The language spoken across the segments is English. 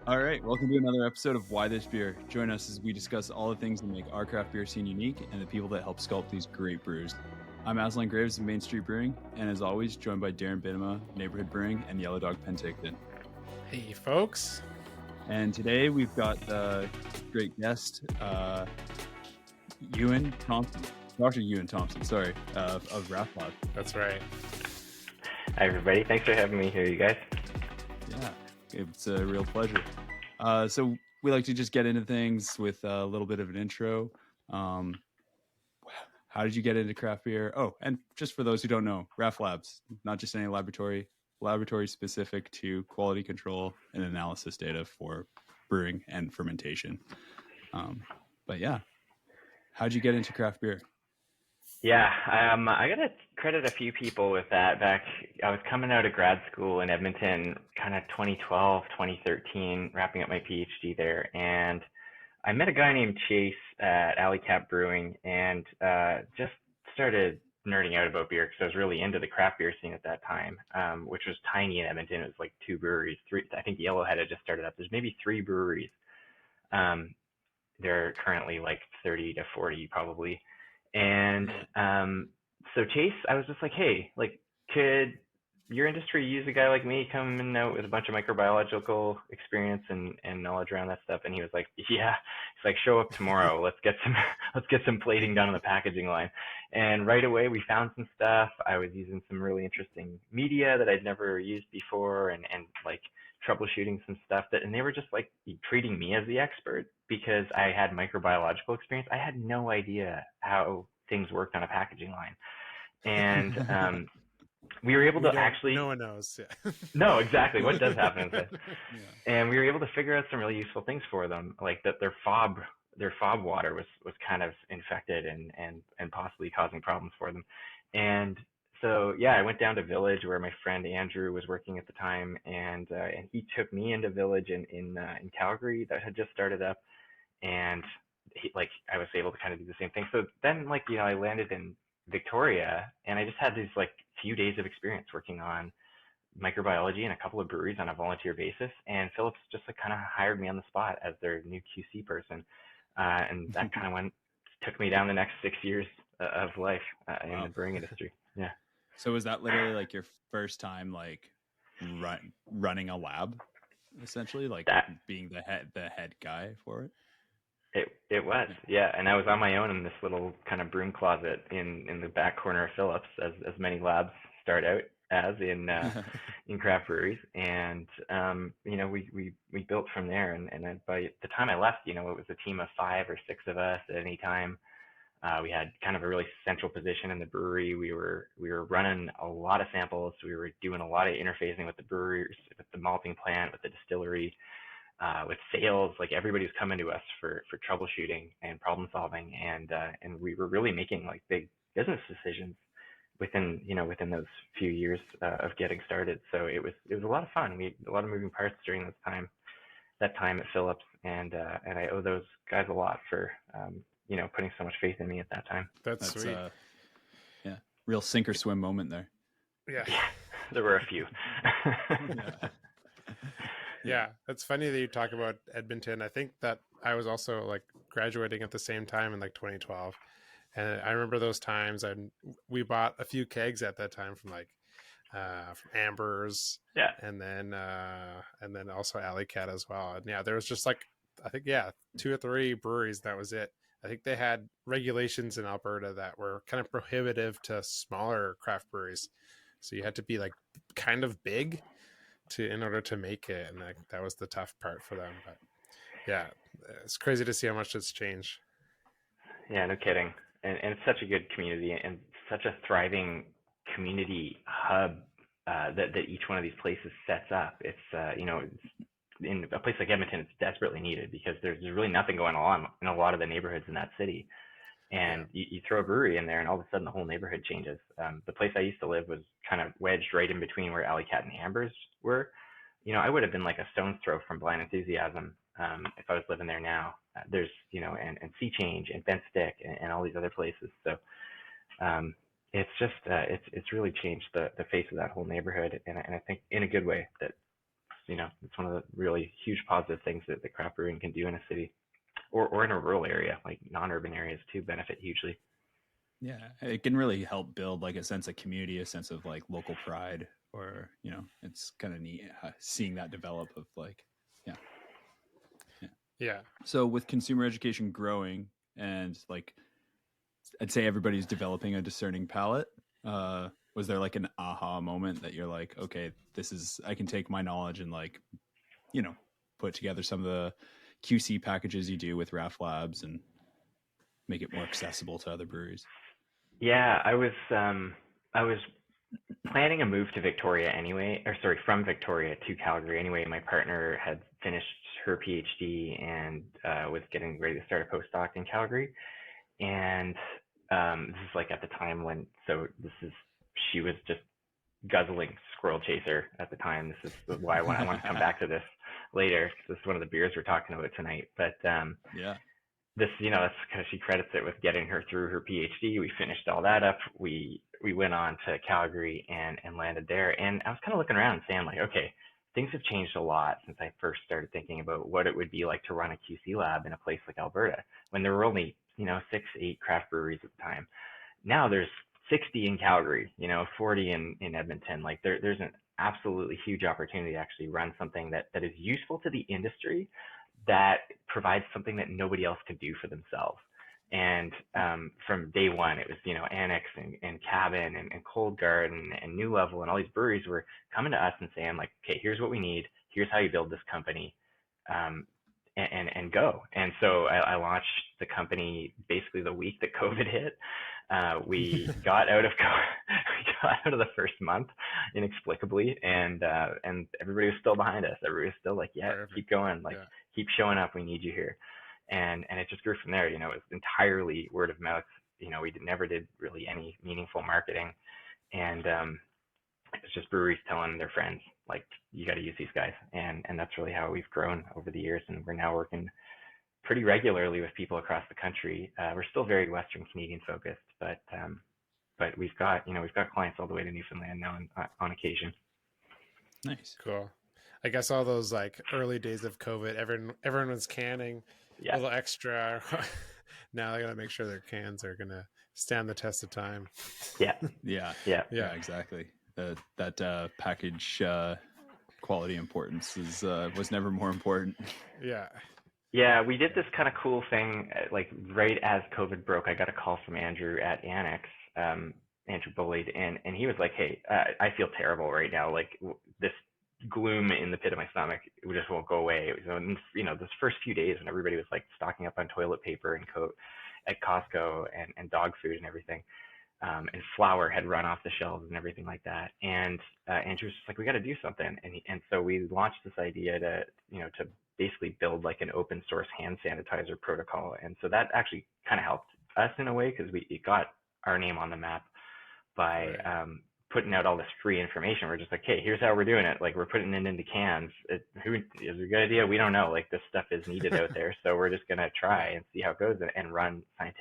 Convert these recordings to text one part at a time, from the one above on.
All right, welcome to another episode of Why This Beer. Join us as we discuss all the things that make our craft beer scene unique and the people that help sculpt these great brews. I'm Aslan Graves of Main Street Brewing, and as always, joined by Darren Binema, Neighborhood Brewing, and Yellow Dog Penticton. Hey, folks. And today we've got a great guest, Euan Thomson, Dr. Euan Thomson, of Raft Labs. That's right. Hi, everybody. Thanks for having me here, you guys. Yeah, it's a real pleasure. So we like to just get into things with a little bit of an intro. How did you get into craft beer? Oh, and just for those who don't know, Raft Labs, not just any laboratory specific to quality control and analysis data for brewing and fermentation. But yeah, how'd you get into craft beer? Yeah, I got to credit a few people with that. I was coming out of grad school in Edmonton, kind of 2012, 2013, wrapping up my PhD there. And I met a guy named Chase at Brewing and just started nerding out about beer because I was really into the craft beer scene at that time, which was tiny in Edmonton. It was like 2 breweries, 3. I think Yellowhead had just started up. There's maybe 3 breweries. They're currently like 30 to 40 probably. And so Chase, I was just like, hey, like, could your industry use a guy like me coming out with a bunch of microbiological experience and knowledge around that stuff? And he was like, yeah. He's like, show up tomorrow. Let's get some plating done on the packaging line. And right away we found some stuff. I was using some really interesting media that I'd never used before, and like troubleshooting some stuff and they were just like treating me as the expert because I had microbiological experience. I had no idea how things worked on a packaging line. And we were able to actually... No one knows. Yeah. No, exactly. What does happen is that... Yeah. And we were able to figure out some really useful things for them, like that their fob water was kind of infected and possibly causing problems for them. And so, yeah, I went down to Village where my friend Andrew was working at the time, and he took me into Village in Calgary that had just started up, and I was able to kind of do the same thing. So then, I landed in Victoria, and I just had these few days of experience working on microbiology in a couple of breweries on a volunteer basis, and Phillips just kind of hired me on the spot as their new QC person, and that kind of took me down the next 6 years of life in the brewing industry. Yeah. So was that literally your first time running a lab, essentially, being the head guy for it? It was, yeah. And I was on my own in this little kind of broom closet in the back corner of Phillips, as many labs start out as in craft breweries. And we built from there. And then by the time I left, it was a team of 5 or 6 of us at any time. We had kind of a really central position in the brewery. We were running a lot of samples. We were doing a lot of interfacing with the brewers, with the malting plant, with the distillery, with sales. Everybody was coming to us for troubleshooting and problem solving, and we were really making big business decisions within those few years of getting started. So it was a lot of fun. We had a lot of moving parts during that time at Phillips, and I owe those guys a lot for putting so much faith in me at that time. That's sweet. Yeah, real sink or swim moment there. Yeah. There were a few. Yeah, it's funny that you talk about Edmonton. I think that I was also graduating at the same time in 2012, and I remember those times. And we bought a few kegs at that time from Amber's, yeah, and then also Alley Cat as well. And yeah, there was just I think 2 or 3 breweries. That was it. I think they had regulations in Alberta that were kind of prohibitive to smaller craft breweries, so you had to be kind of big in order to make it, and that was the tough part for them. But yeah, it's crazy to see how much it's changed. Yeah, no kidding. And it's such a good community and such a thriving community hub that each one of these places sets up. It's in a place like Edmonton, it's desperately needed because there's really nothing going on in a lot of the neighborhoods in that city. And you throw a brewery in there, and all of a sudden the whole neighborhood changes. The place I used to live was kind of wedged right in between where Alley Cat and Amber's were. I would have been a stone's throw from Blind Enthusiasm if I was living there now. There's, and Sea Change and Bent Stick and all these other places. So it's just, it's really changed the face of that whole neighborhood. And I think in a good way that it's one of the really huge positive things that the craft brewing can do in a city or in a rural area, like non-urban areas too, benefit hugely. Yeah, it can really help build like a sense of community, a sense of like local pride, or it's kind of neat seeing that develop of like, Yeah. So with consumer education growing and like, I'd say everybody's developing a discerning palate. Was there like an aha moment that you're like, okay, I can take my knowledge and like, put together some of the QC packages you do with Raft Labs and make it more accessible to other breweries? Yeah, I was planning a move to Victoria anyway, or sorry, from Victoria to Calgary anyway. My partner had finished her PhD and was getting ready to start a postdoc in Calgary. And this is like at the time she was just guzzling Squirrel Chaser at the time. This is why I want to come back to this later, because this is one of the beers we're talking about tonight. But yeah, this, that's because she credits it with getting her through her PhD. We finished all that up. We went on to Calgary and landed there. And I was kind of looking around and saying like, okay, things have changed a lot since I first started thinking about what it would be like to run a QC lab in a place like Alberta, when there were only 6, 8 craft breweries at the time. Now there's 60 in Calgary, 40 in Edmonton. Like there's an absolutely huge opportunity to actually run something that is useful to the industry, that provides something that nobody else could do for themselves. And from day one, it was, Annex and Cabin and Cold Garden and New Level and all these breweries were coming to us and saying like, okay, here's what we need. Here's how you build this company. And go. And so I launched the company basically the week that COVID hit. We got out of the first month inexplicably, and everybody was still behind us. Everybody was still like, yeah, perfect. Keep going, like keep showing up. We need you here. And it just grew from there. It was entirely word of mouth. We never did really any meaningful marketing, and it's just breweries telling their friends, like, you got to use these guys. And that's really how we've grown over the years. And we're now working pretty regularly with people across the country. We're still very Western Canadian focused, but we've got clients all the way to Newfoundland now on occasion. Nice. Cool. I guess all those like early days of COVID, everyone was canning a little extra. Now they got to make sure their cans are going to stand the test of time. Yeah, exactly. That package quality importance was never more important. Yeah, we did this kind of cool thing, like right as COVID broke. I got a call from Andrew at Annex, Andrew Bullied, and he was like, hey, I feel terrible right now. Like this gloom in the pit of my stomach, it just won't go away. Those first few days when everybody was like stocking up on toilet paper and coat at Costco and dog food and everything. And flour had run off the shelves and everything like that. And Andrew was just like, we got to do something. And so we launched this idea to basically build like an open source hand sanitizer protocol. And so that actually kind of helped us in a way, because it got our name on the map by putting out all this free information. We're just like, hey, here's how we're doing it. Like, we're putting it into cans. Is it a good idea? We don't know. Like, this stuff is needed out there. So we're just going to try and see how it goes and run as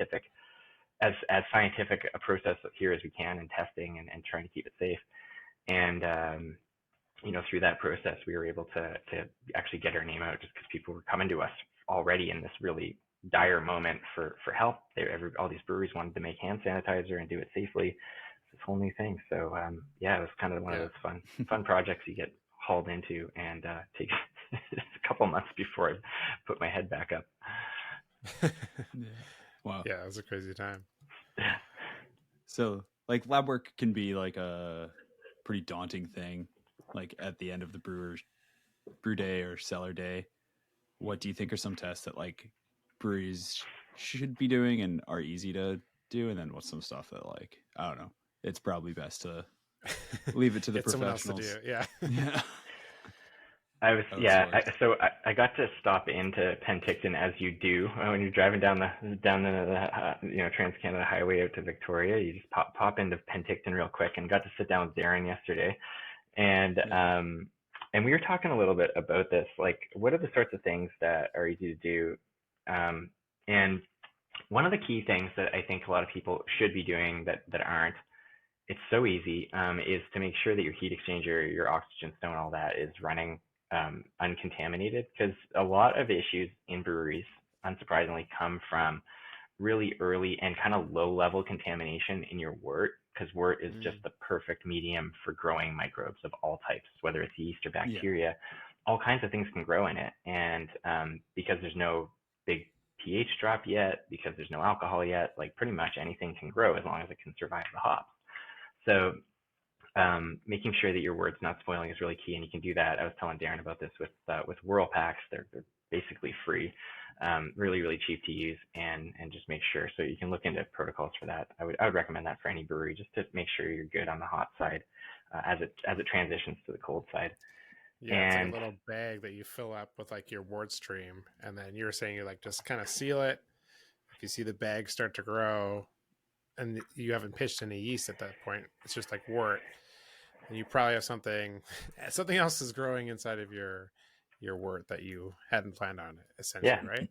scientific a process here as we can, and testing and trying to keep it safe. And through that process, we were able to actually get our name out, just because people were coming to us already in this really dire moment for help. All these breweries wanted to make hand sanitizer and do it safely. It's this whole new thing. So it was kind of one of those fun projects you get hauled into, and takes a couple months before I put my head back up. Wow. Yeah, it was a crazy time. So like lab work can be like a pretty daunting thing, like at the end of the brew day or cellar day. What do you think are some tests that like breweries should be doing and are easy to do? And then what's some stuff that, like, I don't know, it's probably best to leave it to the professionals. Someone else to do. Yeah. So I got to stop into Penticton, as you do when you're driving down the Trans-Canada Highway out to Victoria. You just pop into Penticton real quick, and got to sit down with Darren yesterday, and we were talking a little bit about this, like, what are the sorts of things that are easy to do, and one of the key things that I think a lot of people should be doing that aren't, it's so easy, is to make sure that your heat exchanger, your oxygen stone, all that is running uncontaminated, because a lot of issues in breweries, unsurprisingly, come from really early and kind of low level contamination in your wort, because wort is just the perfect medium for growing microbes of all types, whether it's yeast or bacteria. All kinds of things can grow in it. And because there's no big pH drop yet, because there's no alcohol yet, like pretty much anything can grow as long as it can survive the hops. So making sure that your wort's not spoiling is really key, and you can do that. I was telling Darren about this with Whirl packs. They're basically free, really, really cheap to use, and just make sure. So you can look into protocols for that. I would recommend that for any brewery, just to make sure you're good on the hot side as it transitions to the cold side. Yeah, and it's like a little bag that you fill up with like your wort stream, and then you were saying you like just kind of seal it. If you see the bag start to grow, and you haven't pitched any yeast at that point, it's just like wort, and you probably have something else is growing inside of your wort that you hadn't planned on, essentially, right?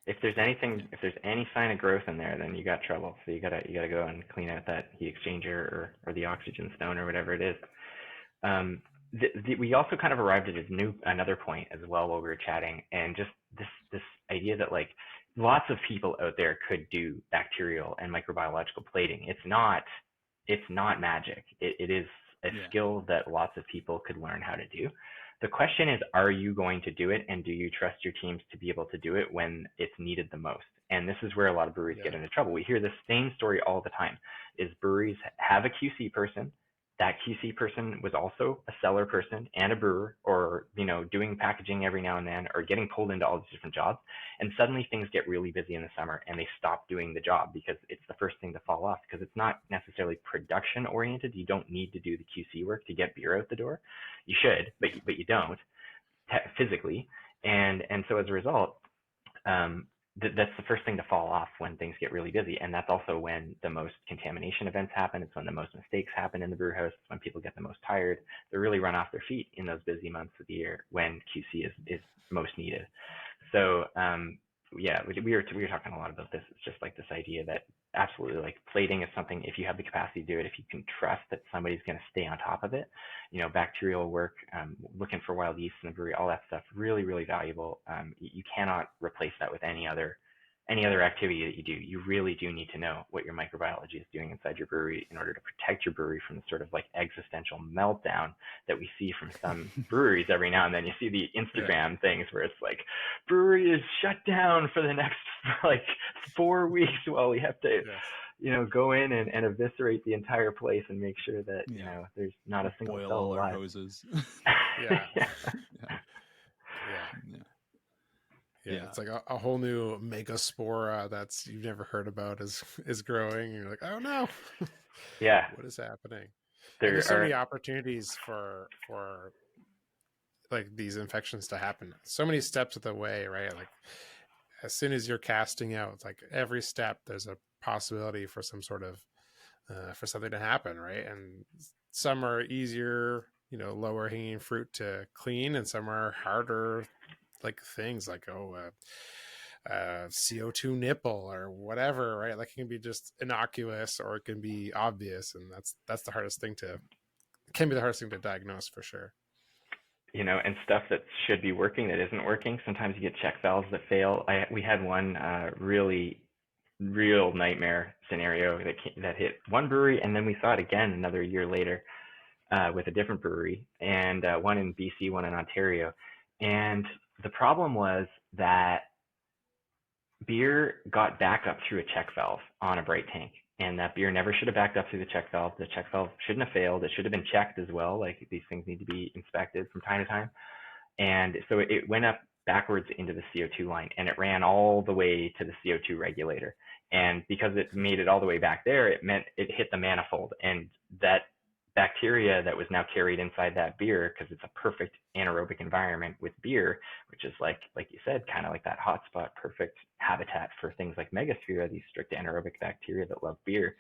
If there's any sign of growth in there, then you got trouble. So you gotta go and clean out that heat exchanger or the oxygen stone or whatever it is. We also kind of arrived at another point as well while we were chatting, and just this idea that like lots of people out there could do bacterial and microbiological plating. It's not magic. It is a skill that lots of people could learn how to do. The question is, are you going to do it, and do you trust your teams to be able to do it when it's needed the most? And this is where a lot of breweries get into trouble. We hear the same story all the time, is breweries have a QC person. That QC person was also a seller person and a brewer, or, doing packaging every now and then, or getting pulled into all these different jobs. And suddenly things get really busy in the summer and they stop doing the job because it's the first thing to fall off, because it's not necessarily production oriented. You don't need to do the QC work to get beer out the door. You should, but you don't physically. And so as a result, that's the first thing to fall off when things get really busy. And that's also when the most contamination events happen. It's when the most mistakes happen in the brew house. It's when people get the most tired. They really run off their feet in those busy months of the year when QC is most needed. So we were talking a lot about this. It's just like this idea that absolutely, like, plating is something, if you have the capacity to do it, if you can trust that somebody's going to stay on top of it, bacterial work, looking for wild yeast in the brewery, all that stuff, really, really valuable. You cannot replace that with any other activity that you do. You really do need to know what your microbiology is doing inside your brewery in order to protect your brewery from the sort of like existential meltdown that we see from some breweries every now and then. You see the Instagram things where it's like, brewery is shut down for the next like 4 weeks while we have to go in and eviscerate the entire place and make sure that there's not a single boil cell all alive. our hoses. Yeah, it's like a whole new megaspora that's you've never heard about is growing. And you're like, oh no, what is happening? There's so many opportunities for like these infections to happen. So many steps of the way, right? Like as soon as you're casting out, it's like every step there's a possibility for some sort of for something to happen, right? And some are easier, lower hanging fruit to clean, and some are harder, like things like CO2 nipple or whatever, right? Like it can be just innocuous or it can be obvious, and that's the hardest thing can be the hardest thing to diagnose for sure. And stuff that should be working that isn't working. Sometimes you get check valves that fail. We had one really real nightmare scenario that hit one brewery, and then we saw it again another year later with a different brewery, and one in BC, one in Ontario. And the problem was that beer got back up through a check valve on a bright tank, and that beer never should have backed up through the check valve. The check valve shouldn't have failed. It should have been checked as well. Like, these things need to be inspected from time to time. And so it went up backwards into the CO2 line, and it ran all the way to the CO2 regulator. And because it made it all the way back there, it meant it hit the manifold, and that bacteria that was now carried inside that beer, because it's a perfect anaerobic environment with beer, which is like you said, kind of like that hotspot, perfect habitat for things like megasphaera, these strict anaerobic bacteria that love beer.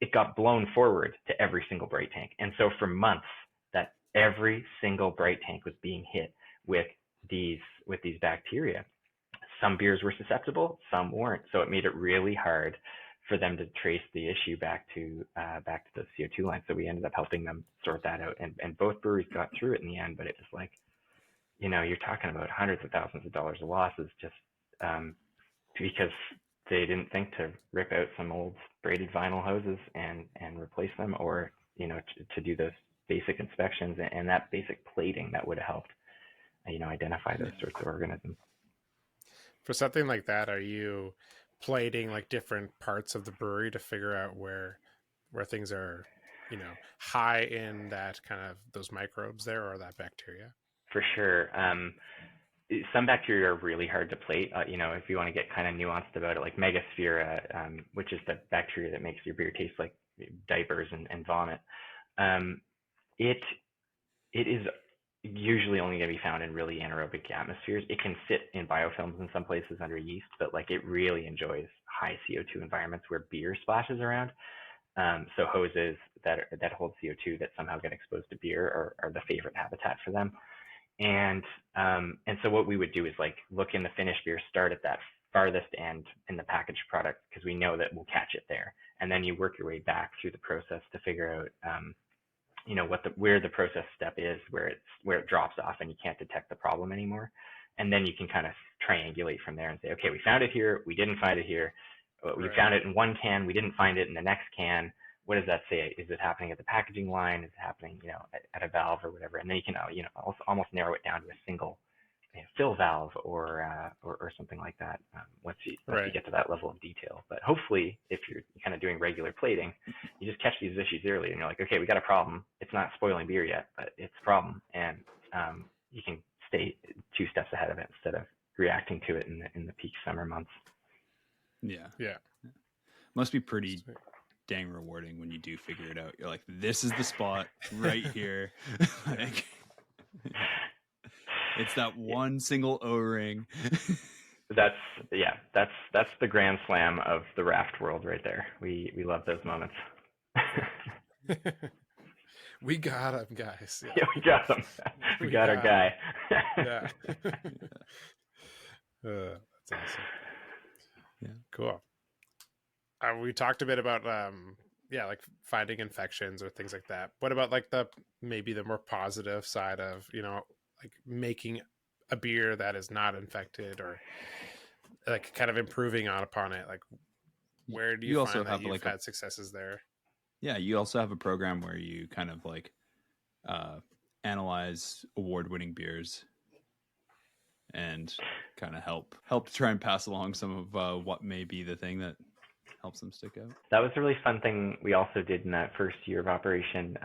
It got blown forward to every single bright tank. And so for months, that every single bright tank was being hit with these bacteria. Some beers were susceptible, some weren't. So it made it really hard for them to trace the issue back to the CO2 line. So we ended up helping them sort that out, and both breweries got through it in the end. But it was like, you're talking about hundreds of thousands of dollars of losses just because they didn't think to rip out some old braided vinyl hoses and replace them, or to do those basic inspections and that basic plating that would have helped identify those sorts of organisms. For something like that, are you plating like different parts of the brewery to figure out where things are, high in that kind of those microbes there or that bacteria? For sure. Some bacteria are really hard to plate. If you want to get kind of nuanced about it, like Megasphaera, which is the bacteria that makes your beer taste like diapers and vomit. It is usually only going to be found in really anaerobic atmospheres. It can sit in biofilms in some places under yeast, but like it really enjoys high CO2 environments where beer splashes around. So hoses that hold CO2 that somehow get exposed to beer are the favorite habitat for them. And so what we would do is like look in the finished beer, start at that farthest end in the packaged product because we know that we'll catch it there, and then you work your way back through the process to figure out where the process step is, where it drops off and you can't detect the problem anymore, and then you can kind of triangulate from there and say, okay, we found it here, we didn't find it here, we found it in one can, we didn't find it in the next can. What does that say? Is it happening at the packaging line? Is it happening, at a valve or whatever? And then you can, almost narrow it down to a single fill valve or something like that once you get to that level of detail. But hopefully, if you're kind of doing regular plating, you just catch these issues early, and you're like, okay, we got a problem. It's not spoiling beer yet, but it's a problem, and you can stay 2 steps ahead of it instead of reacting to it in the peak summer months. Yeah. Must be pretty dang rewarding when you do figure it out. You're like, this is the spot right here. Like, it's that one single O-ring. That's the grand slam of the raft world right there. We love those moments. We got them, guys. Yeah, we got them. We got our guy. Yeah. That's awesome. Yeah. Cool. We talked a bit about like finding infections or things like that. What about like maybe the more positive side of like making a beer that is not infected, or like kind of improving upon it? Like, where do you also find that have you've like had successes there? Yeah, you also have a program where you kind of like analyze award-winning beers and kind of help to try and pass along some of what may be the thing that helps them stick out. That was a really fun thing we also did in that first year of operation.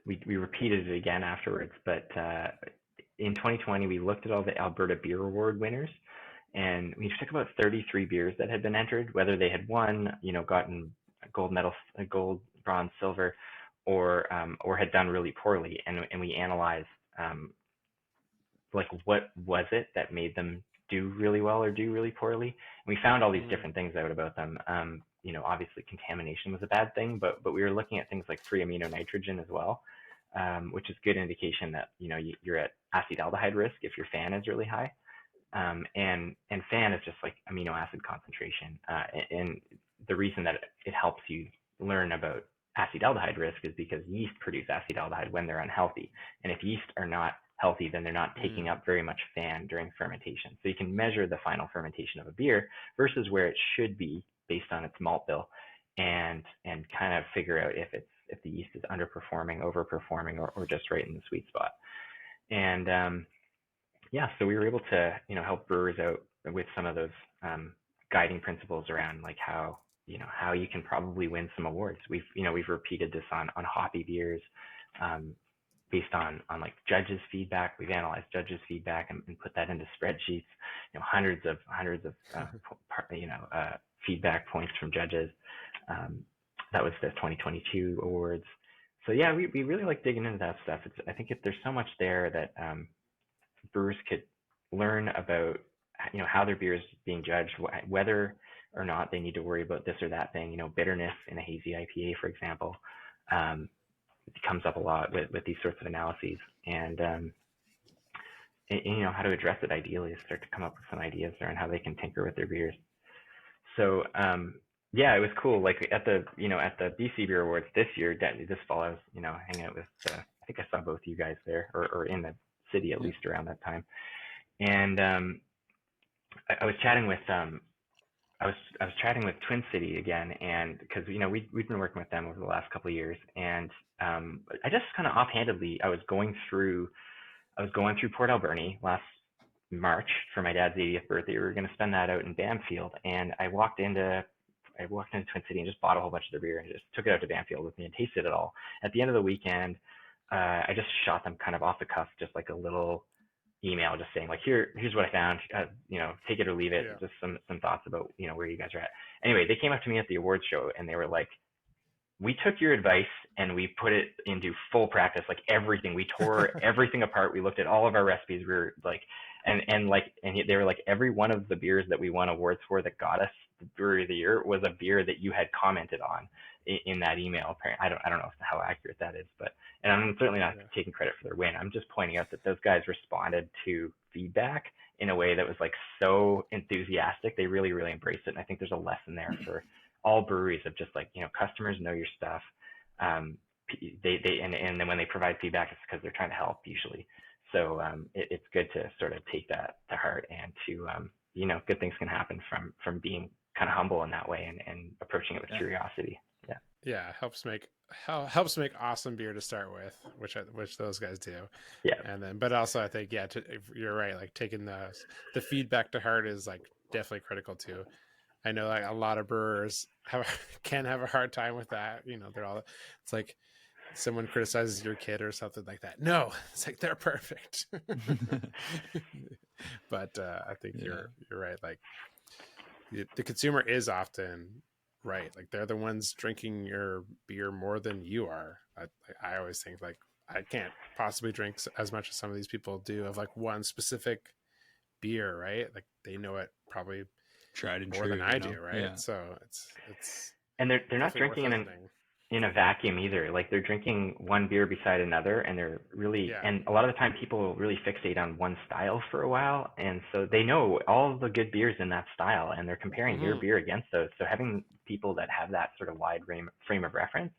We repeated it again afterwards, but in 2020 we looked at all the Alberta Beer Award winners, and we took about 33 beers that had been entered, whether they had won, gotten a gold medal, a gold, bronze, silver, or had done really poorly, and we analyzed like what was it that made them do really well or do really poorly. And we found all these different things out about them. Obviously contamination was a bad thing, but we were looking at things like free amino nitrogen as well, which is good indication that you're at acetaldehyde risk if your FAN is really high. And FAN is just like amino acid concentration. And the reason that it helps you learn about acetaldehyde risk is because yeast produce acetaldehyde when they're unhealthy. And if yeast are not healthy, then they're not taking up very much FAN during fermentation. So you can measure the final fermentation of a beer versus where it should be based on its malt bill, and kind of figure out if the yeast is underperforming, overperforming, or just right in the sweet spot. And so we were able to help brewers out with some of those guiding principles around like how you can probably win some awards. We've repeated this on hoppy beers, based on like judges' feedback. We've analyzed judges' feedback and put that into spreadsheets. Hundreds of feedback points from judges. That was the 2022 awards. So yeah, we really like digging into that stuff. I think there's so much there that brewers could learn about how their beer is being judged, whether or not they need to worry about this or that thing. Bitterness in a hazy IPA, for example. It comes up a lot with these sorts of analyses, and how to address it ideally is start to come up with some ideas around how they can tinker with their beers. So it was cool. Like at the BC Beer Awards this year, this fall, I was hanging out with I think I saw both you guys there, or in the city, at least around that time. And I was chatting with I was chatting with Twin City again, and because we've been working with them over the last couple of years, and I just kind of offhandedly I was going through Port Alberni last March for my dad's 80th birthday. We were going to spend that out in Bamfield, and I walked into Twin City and just bought a whole bunch of their beer and just took it out to Bamfield with me and tasted it all. At the end of the weekend, I just shot them kind of off the cuff, just like a little email, just saying like, here's what I found, take it or leave it. Yeah. Just some thoughts about, where you guys are at. Anyway, they came up to me at the awards show and they were like, we took your advice and we put it into full practice, like everything. We tore everything apart. We looked at all of our recipes. We were like, they were like, every one of the beers that we won awards for that got us the brewery of the year was a beer that you had commented on in that email. I don't know how accurate that is, but, and I'm certainly not taking credit for their win. I'm just pointing out that those guys responded to feedback in a way that was like so enthusiastic. They really, really embraced it. And I think there's a lesson there for all breweries of just like, customers know your stuff. And then when they provide feedback, it's because they're trying to help usually. So it's good to sort of take that to heart, and to, good things can happen from being kind of humble in that way and approaching it with curiosity. Yeah, helps make awesome beer to start with, which those guys do. Yeah. And then, but also I think, you're right. Like taking the feedback to heart is like definitely critical too. I know like a lot of brewers can have a hard time with that. It's like someone criticizes your kid or something like that. No, it's like they're perfect. But I think you're right. Like the consumer is often right. Like they're the ones drinking your beer more than you are. I always think like I can't possibly drink as much as some of these people do of like one specific beer, right? Like they know it probably tried and more true than I do, right? Yeah. So it's and they're not drinking in a vacuum either. Like they're drinking one beer beside another, and they're really and a lot of the time people really fixate on one style for a while, and so they know all the good beers in that style, and they're comparing your beer against those. So having people that have that sort of wide frame of reference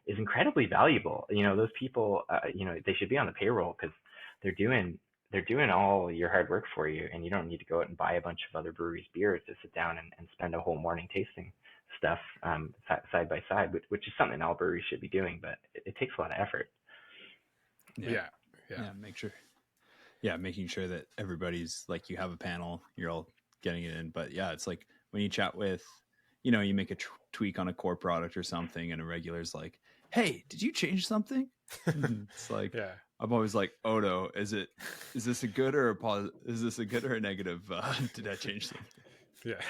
is incredibly valuable. Those people, they should be on the payroll because they're doing all your hard work for you, and you don't need to go out and buy a bunch of other breweries' beers to sit down and spend a whole morning tasting stuff side by side, which is something all breweries should be doing, but it takes a lot of effort. Making sure that everybody's like, you have a panel, you're all getting it in. But it's like when you chat with, you make a tweak on a core product or something, and a regular's like, hey, did you change something? It's like, I'm always like, oh no, is this a good or a positive? Is this a good or a negative? Did I change something? Yeah.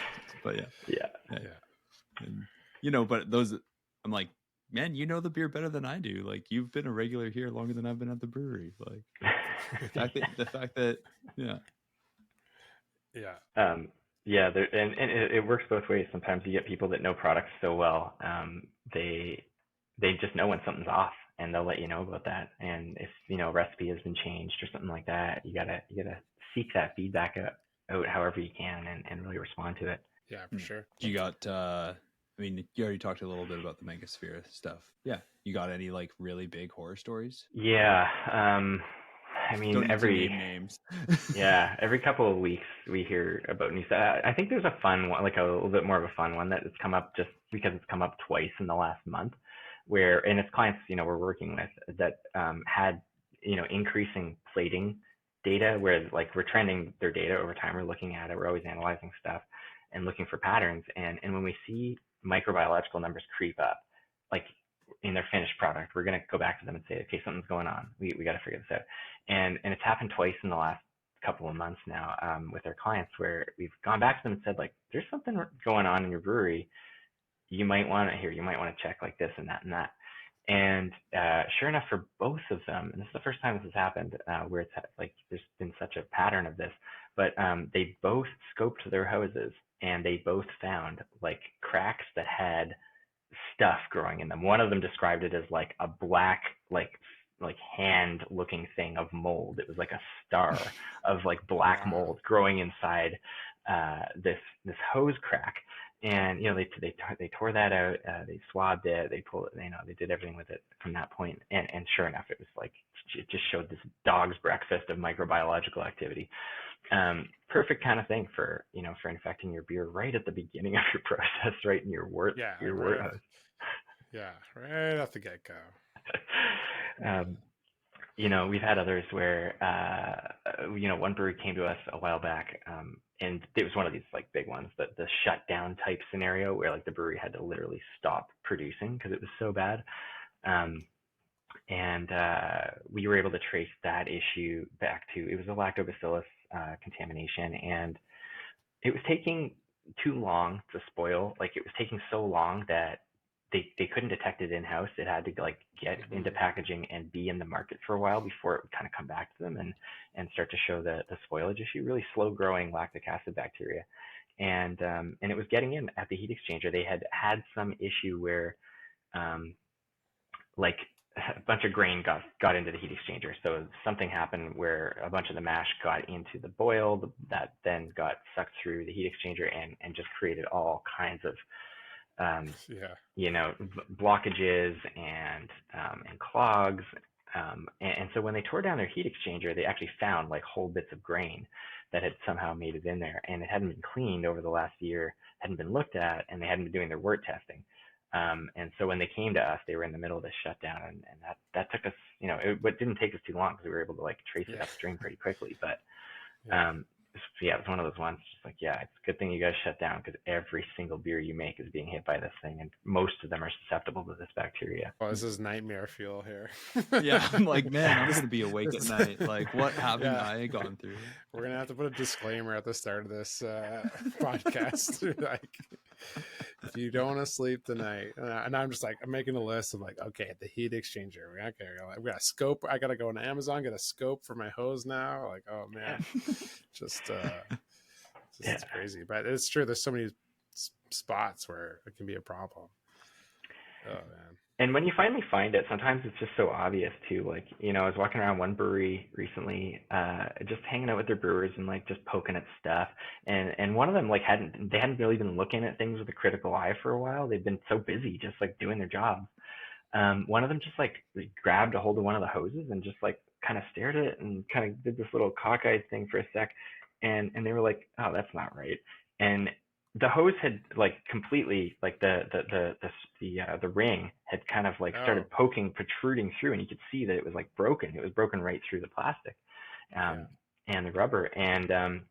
But yeah. And, but those, I'm like, man, the beer better than I do. Like, you've been a regular here longer than I've been at the brewery. Like, the fact that, and it works both ways. Sometimes you get people that know products so well, they just know when something's off, and they'll let you know about that. And if a recipe has been changed or something like that, you gotta seek that feedback out however you can, and really respond to it. Yeah, for sure. You got you already talked a little bit about the Megasphere stuff. Yeah, you got any like really big horror stories? Yeah. Don't every name names. every couple of weeks we hear about new stuff. I think there's a fun one, like a little bit more of a fun one that has come up just because it's come up twice in the last month, and it's clients we're working with that had increasing plating data, where like we're trending their data over time. We're looking at it. We're always analyzing stuff and looking for patterns. And when we see microbiological numbers creep up, like in their finished product, we're going to go back to them and say, okay, something's going on. We got to figure this out. And it's happened twice in the last couple of months now with our clients, where we've gone back to them and said, like, there's something going on in your brewery. You might want to check like this and that and that. And sure enough, for both of them, and this is the first time this has happened, where it's like there's been such a pattern of this, but they both scoped their hoses, and they both found like cracks that had stuff growing in them. One of them described it as like a black, like hand looking thing of mold. It was like a star of like black mold growing inside this hose crack. And they tore that out. They swabbed it. They pulled it. They did everything with it from that point. And sure enough, it was like it just showed this dog's breakfast of microbiological activity. Perfect kind of thing for, for infecting your beer right at the beginning of your process, right in your wort house. Yeah, right off the get-go. We've had others where, one brewery came to us a while back, and it was one of these like big ones, the shutdown type scenario where like the brewery had to literally stop producing because it was so bad. And we were able to trace that issue back to, it was a lactobacillus contamination, and it was taking too long to spoil. Like it was taking so long that they couldn't detect it in-house. It had to like get into packaging and be in the market for a while before it would kind of come back to them and start to show the spoilage issue. Really slow growing lactic acid bacteria, and it was getting in at the heat exchanger. They had some issue where like a bunch of grain got into the heat exchanger. So something happened where a bunch of the mash got into the boil that then got sucked through the heat exchanger and just created all kinds of blockages and clogs. And so when they tore down their heat exchanger, they actually found like whole bits of grain that had somehow made it in there, and it hadn't been cleaned over the last year, hadn't been looked at, and they hadn't been doing their wort testing. And so when they came to us, they were in the middle of this shutdown, and that took us, it didn't take us too long because we were able to like trace it upstream pretty quickly. But it was one of those ones. Just like, it's a good thing you guys shut down because every single beer you make is being hit by this thing, and most of them are susceptible to this bacteria. Well, this is nightmare fuel here. Yeah, I'm like, man, I'm gonna be awake at night. Like, what haven't I gone through? We're gonna have to put a disclaimer at the start of this podcast. Like, if you don't want to sleep tonight, and I'm just like, I'm making a list of like, okay, the heat exchanger. We got a scope. I gotta go on Amazon, get a scope for my hose now. Like, oh man, it's crazy. But it's true. There's so many spots where it can be a problem. Oh man. And when you finally find it, sometimes it's just so obvious too. Like, I was walking around one brewery recently, just hanging out with their brewers and like just poking at stuff. And one of them like hadn't really been looking at things with a critical eye for a while. They've been so busy just like doing their job. One of them just like grabbed a hold of one of the hoses and just like kind of stared at it and kind of did this little cockeyed thing for a sec. And they were like, oh, that's not right. And the hose had like completely like the ring had kind of like started protruding through, and you could see that it was like broken. It was broken right through the plastic and the rubber. And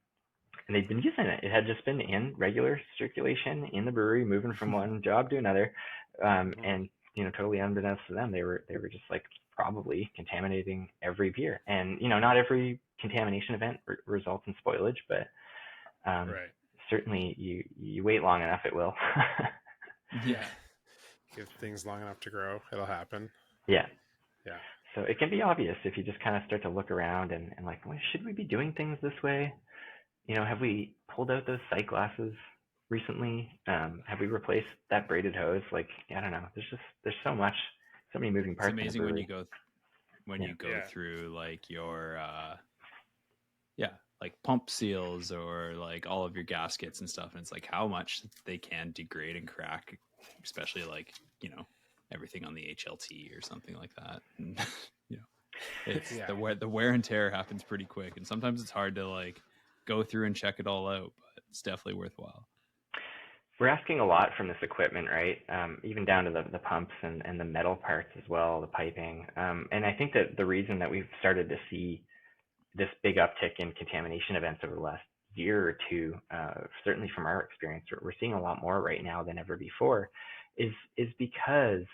they'd been using it. It had just been in regular circulation in the brewery, moving from one job to another. And totally unbeknownst to them, they were just like probably contaminating every beer. And not every contamination event results in spoilage, but certainly you wait long enough, it will. Give things long enough to grow, it'll happen. Yeah. So it can be obvious if you just kind of start to look around and like, well, should we be doing things this way? Have we pulled out those sight glasses recently? Have we replaced that braided hose? Like, I don't know. There's so many moving parts. It's amazing when you go through like your like pump seals or like all of your gaskets and stuff, and it's like how much they can degrade and crack, especially like everything on the HLT or something like that. And it's the wear and tear happens pretty quick, and sometimes it's hard to like go through and check it all out, but it's definitely worthwhile. We're asking a lot from this equipment, right? Even down to the pumps and the metal parts as well, the piping. And I think that the reason that we've started to see this big uptick in contamination events over the last year or two, certainly from our experience, we're seeing a lot more right now than ever before, is because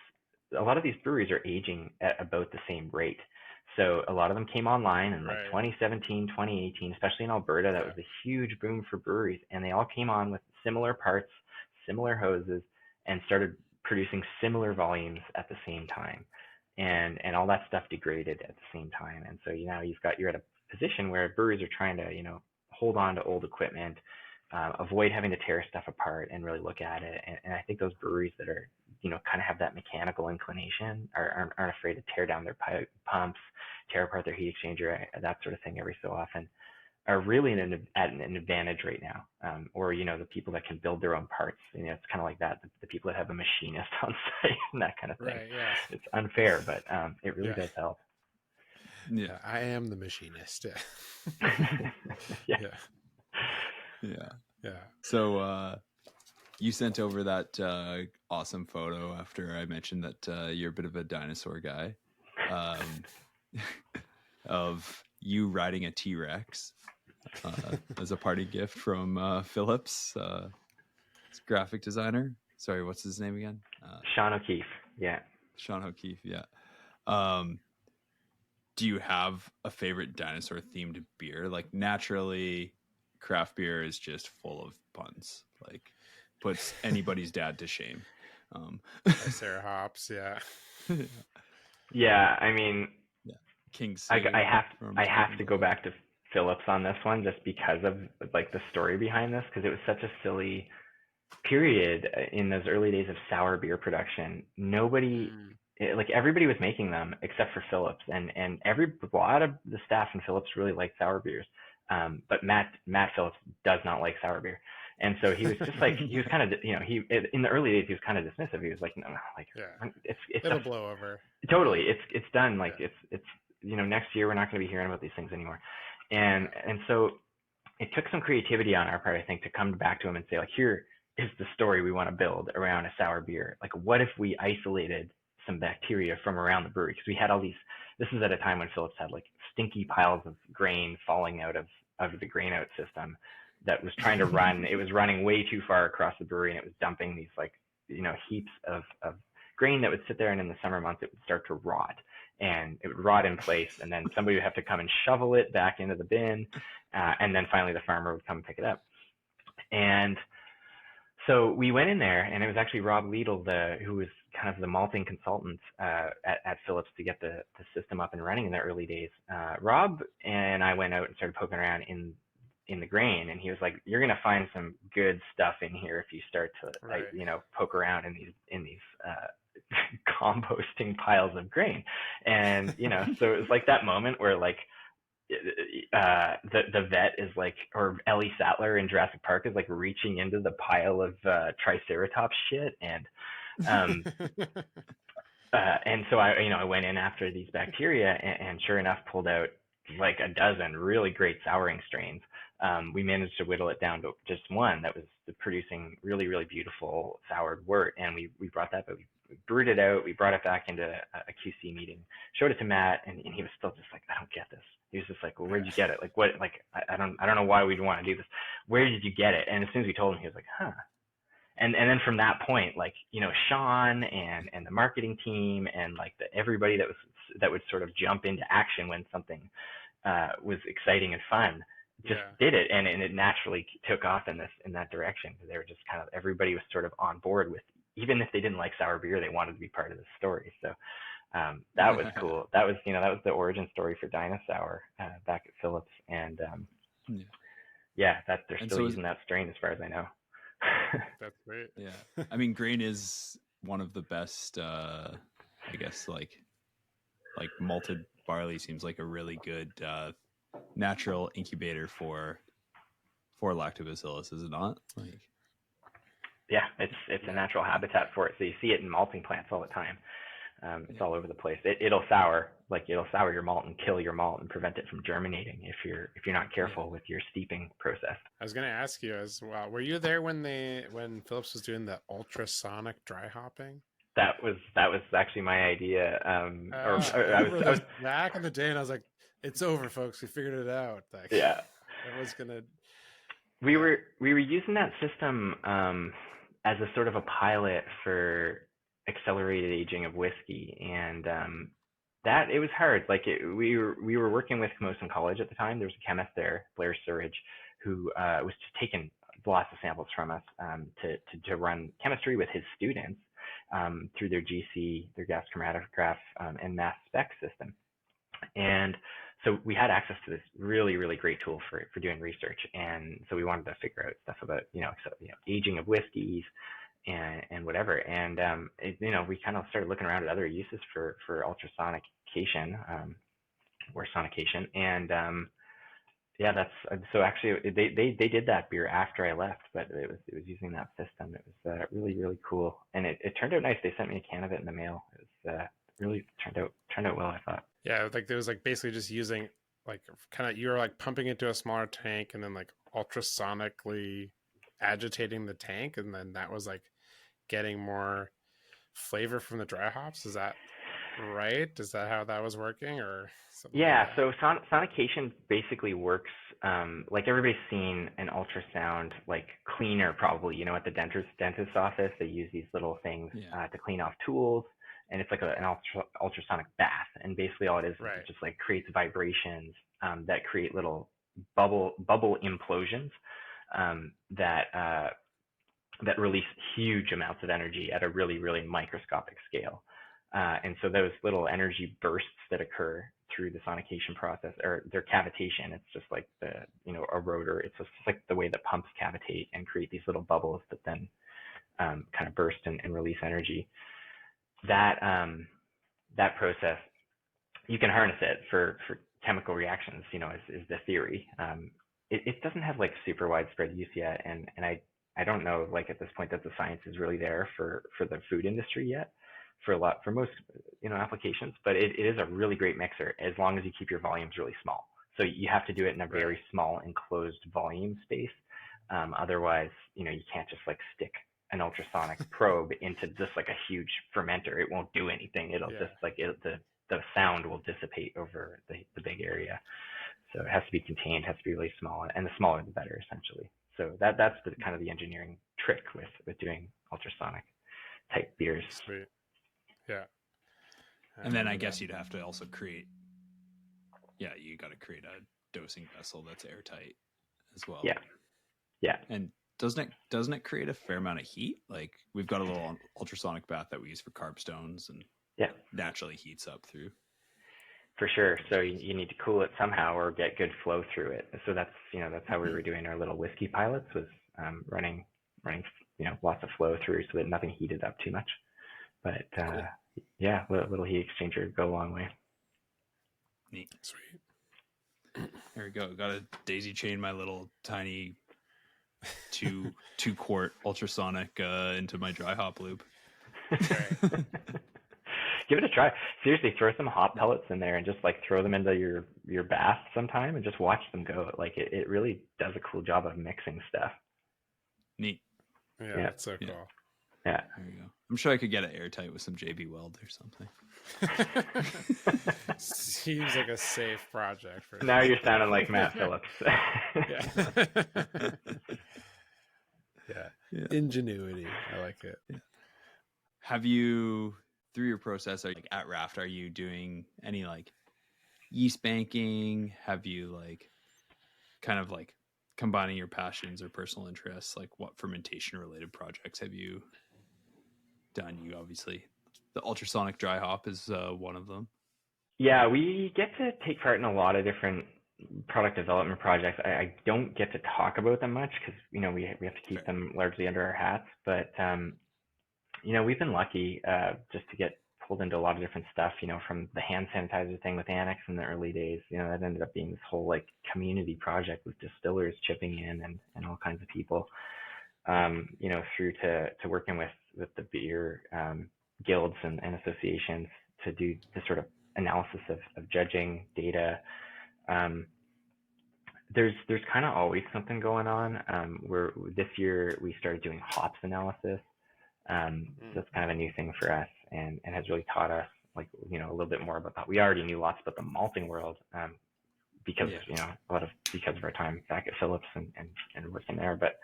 a lot of these breweries are aging at about the same rate. So a lot of them came online in like 2017, 2018, especially in Alberta. That was a huge boom for breweries, and they all came on with similar parts, similar hoses, and started producing similar volumes at the same time. And all that stuff degraded at the same time. And so you're at a position where breweries are trying to hold on to old equipment, avoid having to tear stuff apart and really look at it. And I think those breweries that are kind of have that mechanical inclination aren't afraid to tear down their pumps, tear apart their heat exchanger, that sort of thing every so often, are really at an advantage right now. Or the people that can build their own parts, it's kind of like that, the people that have a machinist on site and that kind of thing. It's unfair, but it really does help. Yeah. I am the machinist. Yeah. Yeah. So you sent over that awesome photo after I mentioned that you're a bit of a dinosaur guy, of you riding a T-Rex as a party gift from Phillips, graphic designer. Sorry, what's his name again? Sean O'Keefe. Yeah. Sean O'Keefe. Yeah. Um, do you have a favorite dinosaur themed beer? Like, naturally, craft beer is just full of puns. Like, puts anybody's dad to shame. Sarah Hops. Yeah. Yeah. I mean, Yeah. King I Sig from have to go Squirrel. back to Phillips on this one just because of like the story behind this, because it was such a silly period in those early days of sour beer production. Nobody, like everybody was making them except for Phillips, and a lot of the staff in Phillips really liked sour beers. But Matt Phillips does not like sour beer. And so he was just like, he was kind of, in the early days, he was kind of dismissive. He was like, no, like, Yeah. it's It'll blow over. totally, it's done. Like, Yeah. it's, next year we're not going to be hearing about these things anymore. And so it took some creativity on our part, I think, to come back to him and say, like, here is the story we want to build around a sour beer. Like, what if we isolated some bacteria from around the brewery? Because we had all these, this is at a time when Phillips had like stinky piles of grain falling out of the grain out system that was trying to run. It was running way too far across the brewery, and it was dumping these like, heaps of grain that would sit there, and in the summer months, it would start to rot. And it would rot in place, and then somebody would have to come and shovel it back into the bin, and then finally the farmer would come and pick it up. And so we went in there, and it was actually Rob Liedl, who was kind of the malting consultant at Phillips to get the system up and running in the early days. Rob and I went out and started poking around in the grain, and he was like, "You're gonna find some good stuff in here if you start to poke around in these composting piles of grain." And so it was like that moment where like the vet is like, or Ellie Sattler in Jurassic Park is like reaching into the pile of Triceratops shit, and so I went in after these bacteria, and sure enough pulled out like a dozen really great souring strains. We managed to whittle it down to just one that was producing really, really beautiful soured wort, and we brought that, but we brewed it out. We brought it back into a QC meeting, showed it to Matt, and he was still just like, "I don't get this." He was just like, "Well, where'd you get it? Like, what? Like, I don't know why we'd want to do this. Where did you get it?" And as soon as we told him, he was like, "Huh." And then from that point, like, Sean and the marketing team and like everybody that would sort of jump into action when something was exciting and fun just did it, and it naturally took off in that direction, because they were just kind of, everybody was sort of on board with, even if they didn't like sour beer, they wanted to be part of the story. So that was cool. That was that was the origin story for Dinosaur back at Phillips, and that they're still using that strain as far as I know. That's great. Yeah, I mean, grain is one of the best. I guess like malted barley seems like a really good natural incubator for lactobacillus, is it not? Like, yeah, it's a natural habitat for it. So you see it in malting plants all the time. It's all over the place. It'll sour your malt and kill your malt and prevent it from germinating if you're not careful with your steeping process. I was going to ask you as well, were you there when Phillips was doing the ultrasonic dry hopping? That was actually my idea. I was back in the day, and I was like, "It's over, folks. We figured it out." Like, yeah, everyone's gonna. We were using that system as a sort of a pilot for accelerated aging of whiskey, and that it was hard. Like, we were working with Camosun College at the time. There was a chemist there, Blair Surridge, who was just taking lots of samples from us to run chemistry with his students through their GC, their gas chromatograph, and mass spec system. And so we had access to this really, really great tool for doing research. And so we wanted to figure out stuff about, aging of whiskeys and whatever. And, we kind of started looking around at other uses for ultrasonication or sonication. And that's so actually they did that beer after I left, but it was using that system. It was really, really cool, and it turned out nice. They sent me a can of it in the mail. It was really turned out well, I thought. Yeah, like there was like basically just using like kind of you're like pumping into a smaller tank and then like ultrasonically agitating the tank, and then that was like getting more flavor from the dry hops. Is that right? Is that how that was working, or something like Yeah, that? so sonication basically works like everybody's seen an ultrasound like cleaner probably, at the dentist office. They use these little things Yeah. to clean off tools, and it's like an ultrasonic bath. And basically all it is Right. it just like creates vibrations that create little bubble implosions that release huge amounts of energy at a really, really microscopic scale. And so those little energy bursts that occur through the sonication process, or their cavitation, it's just like a rotor. It's just like the way that pumps cavitate and create these little bubbles that then kind of burst and release energy. That process, you can harness it for chemical reactions, is the theory. It doesn't have like super widespread use yet, and I don't know like at this point that the science is really there for the food industry yet for most applications, but it is a really great mixer as long as you keep your volumes really small. So you have to do it in a very small enclosed volume space. Otherwise, you can't just like stick an ultrasonic probe into just like a huge fermenter. It won't do anything. It'll just like the sound will dissipate over the big area. So it has to be contained, has to be really small, and the smaller the better, essentially. So that's the kind of the engineering trick with doing ultrasonic type beers. Sweet. Yeah. And then I guess you'd have to also create, you got to create a dosing vessel that's airtight as well. Yeah. And doesn't it create a fair amount of heat? Like we've got a little ultrasonic bath that we use for carb stones, and naturally heats up through. For sure. So you need to cool it somehow or get good flow through it. So that's how we were doing our little whiskey pilots, was running lots of flow through so that nothing heated up too much. But cool. Little heat exchanger would go a long way. Neat. Sweet. There we go. Got to daisy chain my little tiny 2 quart ultrasonic into my dry hop loop. Give it a try. Seriously, throw some hop pellets in there and just like throw them into your bath sometime and just watch them go. Like it really does a cool job of mixing stuff. Neat. Yeah, that's so cool. Yeah. There you go. I'm sure I could get it airtight with some JB Weld or something. Seems like a safe project for now you're sounding like Matt Phillips. Yeah. Ingenuity. I like it. Yeah. Have you, through your process, like at Raft, are you doing any like yeast banking? Have you like kind of like combining your passions or personal interests? Like what fermentation related projects have you done? You obviously, the ultrasonic dry hop is one of them. Yeah, we get to take part in a lot of different product development projects. I don't get to talk about them much because we have to keep them largely under our hats. But we've been lucky just to get pulled into a lot of different stuff. From the hand sanitizer thing with Annex in the early days. That ended up being this whole like community project with distillers chipping in and all kinds of people. Through to working with the beer guilds and associations to do the sort of analysis of judging data. There's kind of always something going on. This year we started doing hops analysis. So that's kind of a new thing for us and has really taught us like, a little bit more about that. We already knew lots about the malting world because of our time back at Phillips and working there. But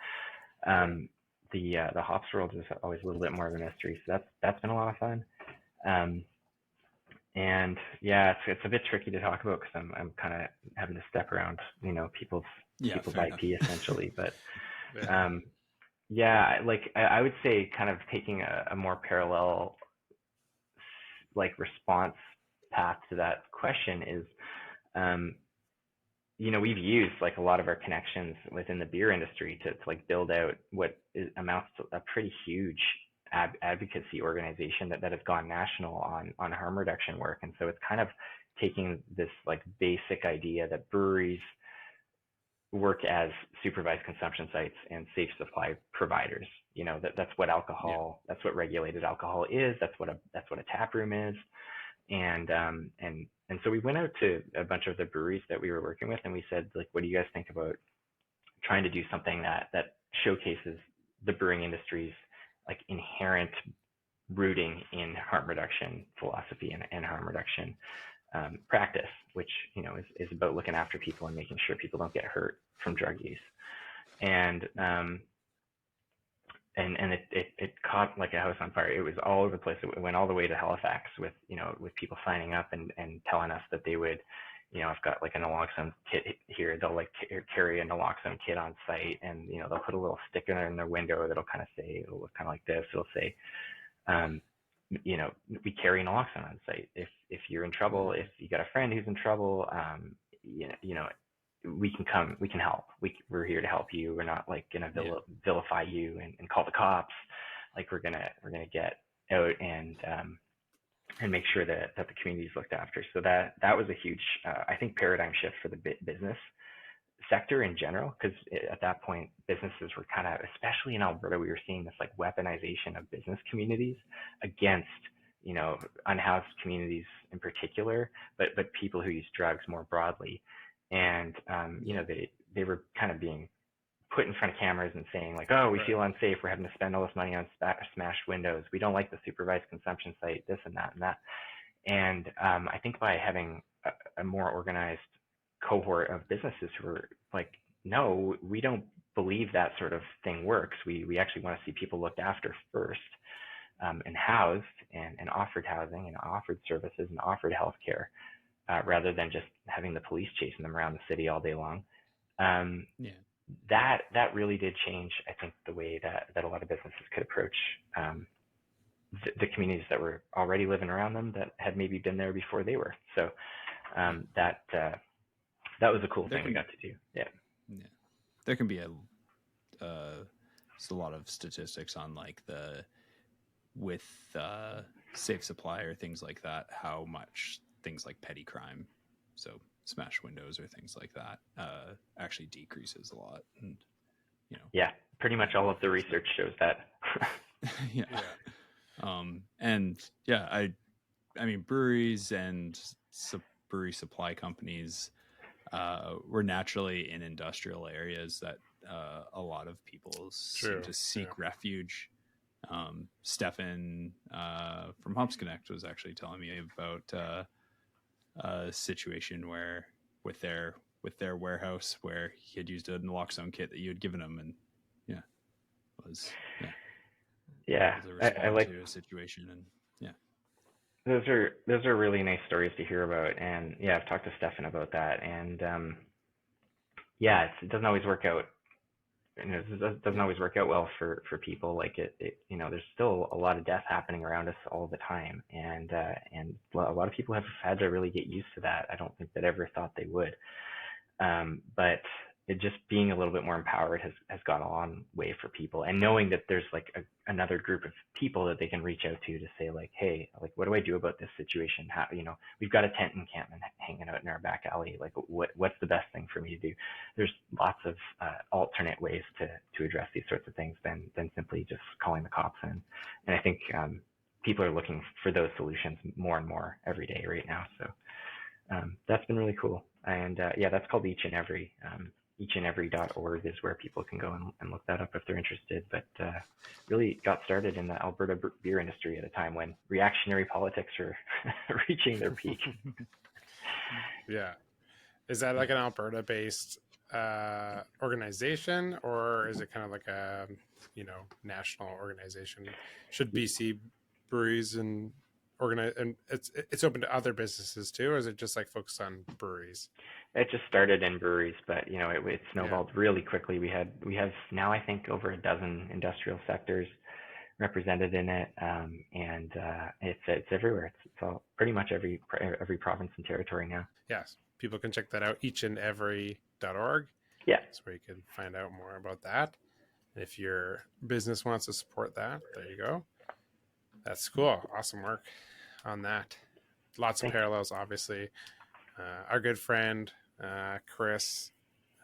the hops world is always a little bit more of a mystery. So that's been a lot of fun. And it's a bit tricky to talk about because I'm kind of having to step around, people's IP essentially. But I would say kind of taking a more parallel like response path to that question is, we've used like a lot of our connections within the beer industry to like build out what amounts to a pretty huge advocacy organization that has gone national on harm reduction work. And so it's kind of taking this like basic idea that breweries work as supervised consumption sites and safe supply providers. That's what alcohol, that's what regulated alcohol is. That's what a tap room is. And so we went out to a bunch of the breweries that we were working with, and we said, like, what do you guys think about trying to do something that showcases the brewing industry's like inherent rooting in harm reduction philosophy and harm reduction practice, which is about looking after people and making sure people don't get hurt from drug use. And it caught like a house on fire. It was all over the place. It went all the way to Halifax with people signing up and telling us that they would, I've got like a naloxone kit here. They'll like carry a naloxone kit on site, and they'll put a little sticker in their window that'll kind of say, it'll look kind of like this. It'll say, we carry naloxone on site. If you're in trouble, if you got a friend who's in trouble, we can come, we can help. We're here to help you. We're not like gonna vilify you and call the cops. Like we're gonna get out and make sure that the community is looked after. So that was a huge, I think, paradigm shift for the business sector in general, because at that point businesses were kind of, especially in Alberta, we were seeing this like weaponization of business communities against unhoused communities in particular, but people who use drugs more broadly. And they were kind of being put in front of cameras and saying like, oh, we feel unsafe, we're having to spend all this money on smashed windows, we don't like the supervised consumption site, this and that and that. And I think by having a more organized cohort of businesses who were like, no, we don't believe that sort of thing works. We actually want to see people looked after first, and housed and offered housing and offered services and offered healthcare, rather than just having the police chasing them around the city all day long. That really did change, I think, the way that a lot of businesses could approach the communities that were already living around them, that had maybe been there before they were. So that was a cool thing we got to do. Yeah. There can be a lot of statistics on like with safe supply or things like that, how much things like petty crime, so smash windows or things like that, actually decreases a lot. And pretty much all of the research shows that. I mean breweries and brewery supply companies were naturally in industrial areas that a lot of people seem to seek refuge. Stefan from Hops Connect was actually telling me about a situation where with their warehouse where he had used a naloxone kit that you had given him, and I like to a situation. And those are really nice stories to hear about. And I've talked to Stefan about that, and it doesn't always work out. It doesn't always work out well for people. Like there's still a lot of death happening around us all the time, and a lot of people have had to really get used to that. I don't think that ever thought they would, but it just being a little bit more empowered has gone a long way for people, and knowing that there's like another group of people that they can reach out to say like, hey, like, what do I do about this situation? How, we've got a tent encampment hanging out in our back alley. Like, what's the best thing for me to do? There's lots of alternate ways to address these sorts of things than simply just calling the cops. And I think people are looking for those solutions more and more every day right now. So that's been really cool. And that's called Each and Every. Eachandevery.org is where people can go and look that up if they're interested. But really got started in the Alberta beer industry at a time when reactionary politics are reaching their peak. Yeah. Is that like an Alberta-based organization, or is it kind of like a national organization? Should BC breweries and it's open to other businesses too, or is it just like focused on breweries? It just started in breweries, but it snowballed really quickly. We have now, I think, over a dozen industrial sectors represented in it, and it's everywhere. It's all pretty much every province and territory now. Yes, people can check that out. Eachandevery.org. Yeah, that's where you can find out more about that. And if your business wants to support that, there you go. That's cool. Awesome work on that. Lots of parallels, obviously. Our good friend, Chris,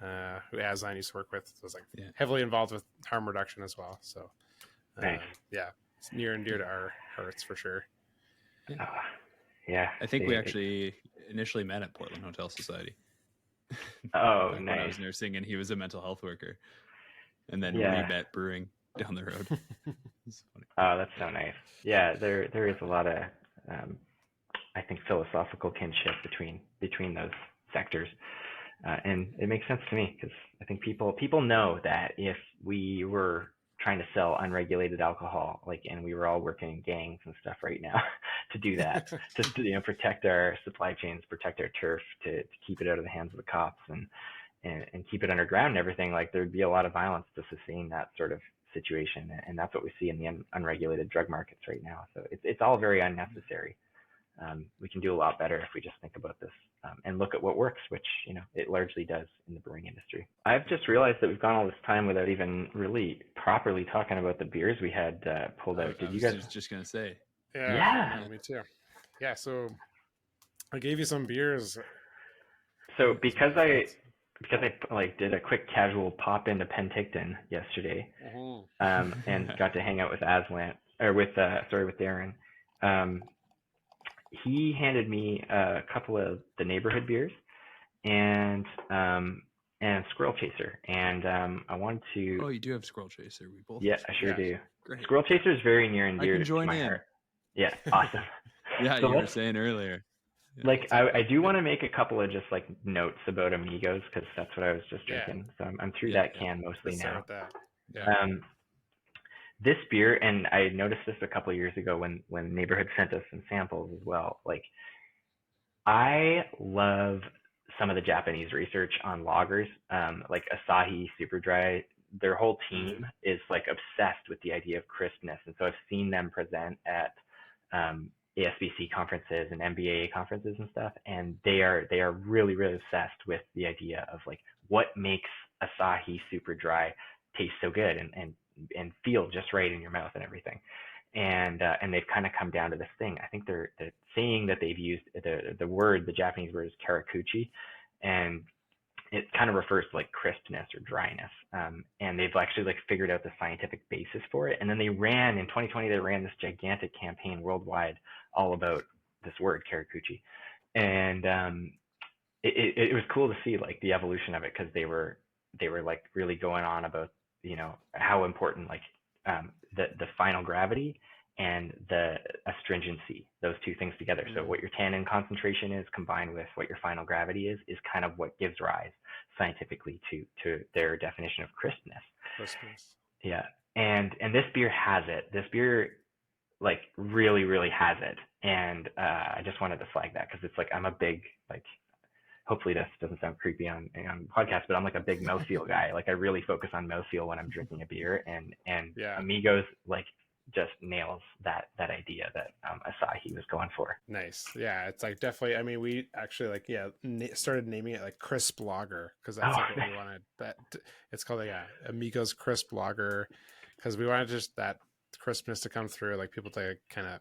who Aslan used to work with, was like heavily involved with harm reduction as well. So, it's near and dear to our hearts for sure. Yeah. I think we actually initially met at Portland Hotel Society. Oh, Back nice. when I was nursing and he was a mental health worker. And then Yeah. we met brewing down the road. It's funny. Oh, that's so nice. Yeah, there is a lot of I think philosophical kinship between those sectors, and it makes sense to me because I think people know that if we were trying to sell unregulated alcohol, like, and we were all working in gangs and stuff right now to do that, to protect our supply chains, protect our turf, to keep it out of the hands of the cops, and keep it underground and everything, like there'd be a lot of violence to sustain that sort of situation, and that's what we see in the unregulated drug markets right now. So it's all very unnecessary. We can do a lot better if we just think about this and look at what works, which it largely does in the brewing industry. I've just realized that we've gone all this time without even really properly talking about the beers we had pulled out. Did you guys? I was just gonna say. Yeah. No, me too. Yeah. So I gave you some beers. So because I like did a quick casual pop into Penticton yesterday, and got to hang out with Aslan with Darren. He handed me a couple of the neighborhood beers and Squirrel Chaser, and I wanted to. Oh, you do have Squirrel Chaser. We both. Yeah, I sure do. Great. Squirrel Chaser is very near and dear to my in. heart. Yeah, awesome. Yeah, so you were saying earlier. Yeah, like I do want to make a couple of just like notes about Amigos because that's what I was just drinking. So I'm through that can mostly now. This beer, and I noticed this a couple of years ago when Neighborhood sent us some samples as well. Like, I love some of the Japanese research on lagers, like Asahi Super Dry. Their whole team is like obsessed with the idea of crispness, and so I've seen them present at ASBC conferences and MBA conferences and stuff, and they are really, really obsessed with the idea of like what makes Asahi Super Dry taste so good and feel just right in your mouth and everything. And they've kind of come down to this thing. I think they're saying that they've used the Japanese word is karakuchi, and it kind of refers to like crispness or dryness. And they've actually like figured out the scientific basis for it. And then in 2020, they ran this gigantic campaign worldwide all about this word karakuchi. And it was cool to see like the evolution of it, because they were like really going on about how important like the final gravity and the astringency, those two things together. So what your tannin concentration is combined with what your final gravity is kind of what gives rise scientifically to their definition of crispness. Yeah. And this beer has it. This beer like really, really has it. And I just wanted to flag that because it's like I'm a big like, hopefully this doesn't sound creepy on podcast, but I'm like a big mouthfeel guy. Like I really focus on mouthfeel when I'm drinking a beer, and Amigos like just nails that idea that Asahi was going for. Nice. Yeah, it's like definitely, I mean, we actually like started naming it like crisp lager because that's like what we wanted. That it's called Amigos crisp lager because we wanted just that crispness to come through, like people to kind of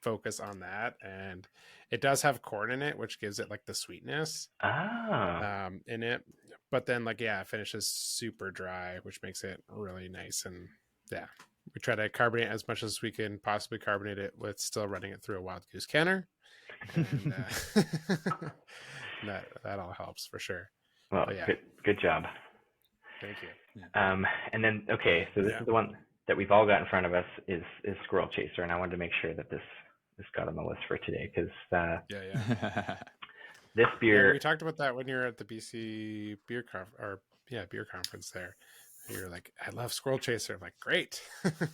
focus on that. And it does have corn in it, which gives it like the sweetness in it, but then like it finishes super dry, which makes it really nice. And we try to carbonate as much as we can possibly carbonate it with still running it through a wild goose canner, and that all helps for sure. Well, good job. Thank you. And then so this is the one that we've all got in front of us is Squirrel Chaser, and I wanted to make sure that this got on the list for today because this beer. We talked about that when you were at the BC beer conference there. You're like, I love Squirrel Chaser. I'm like, great.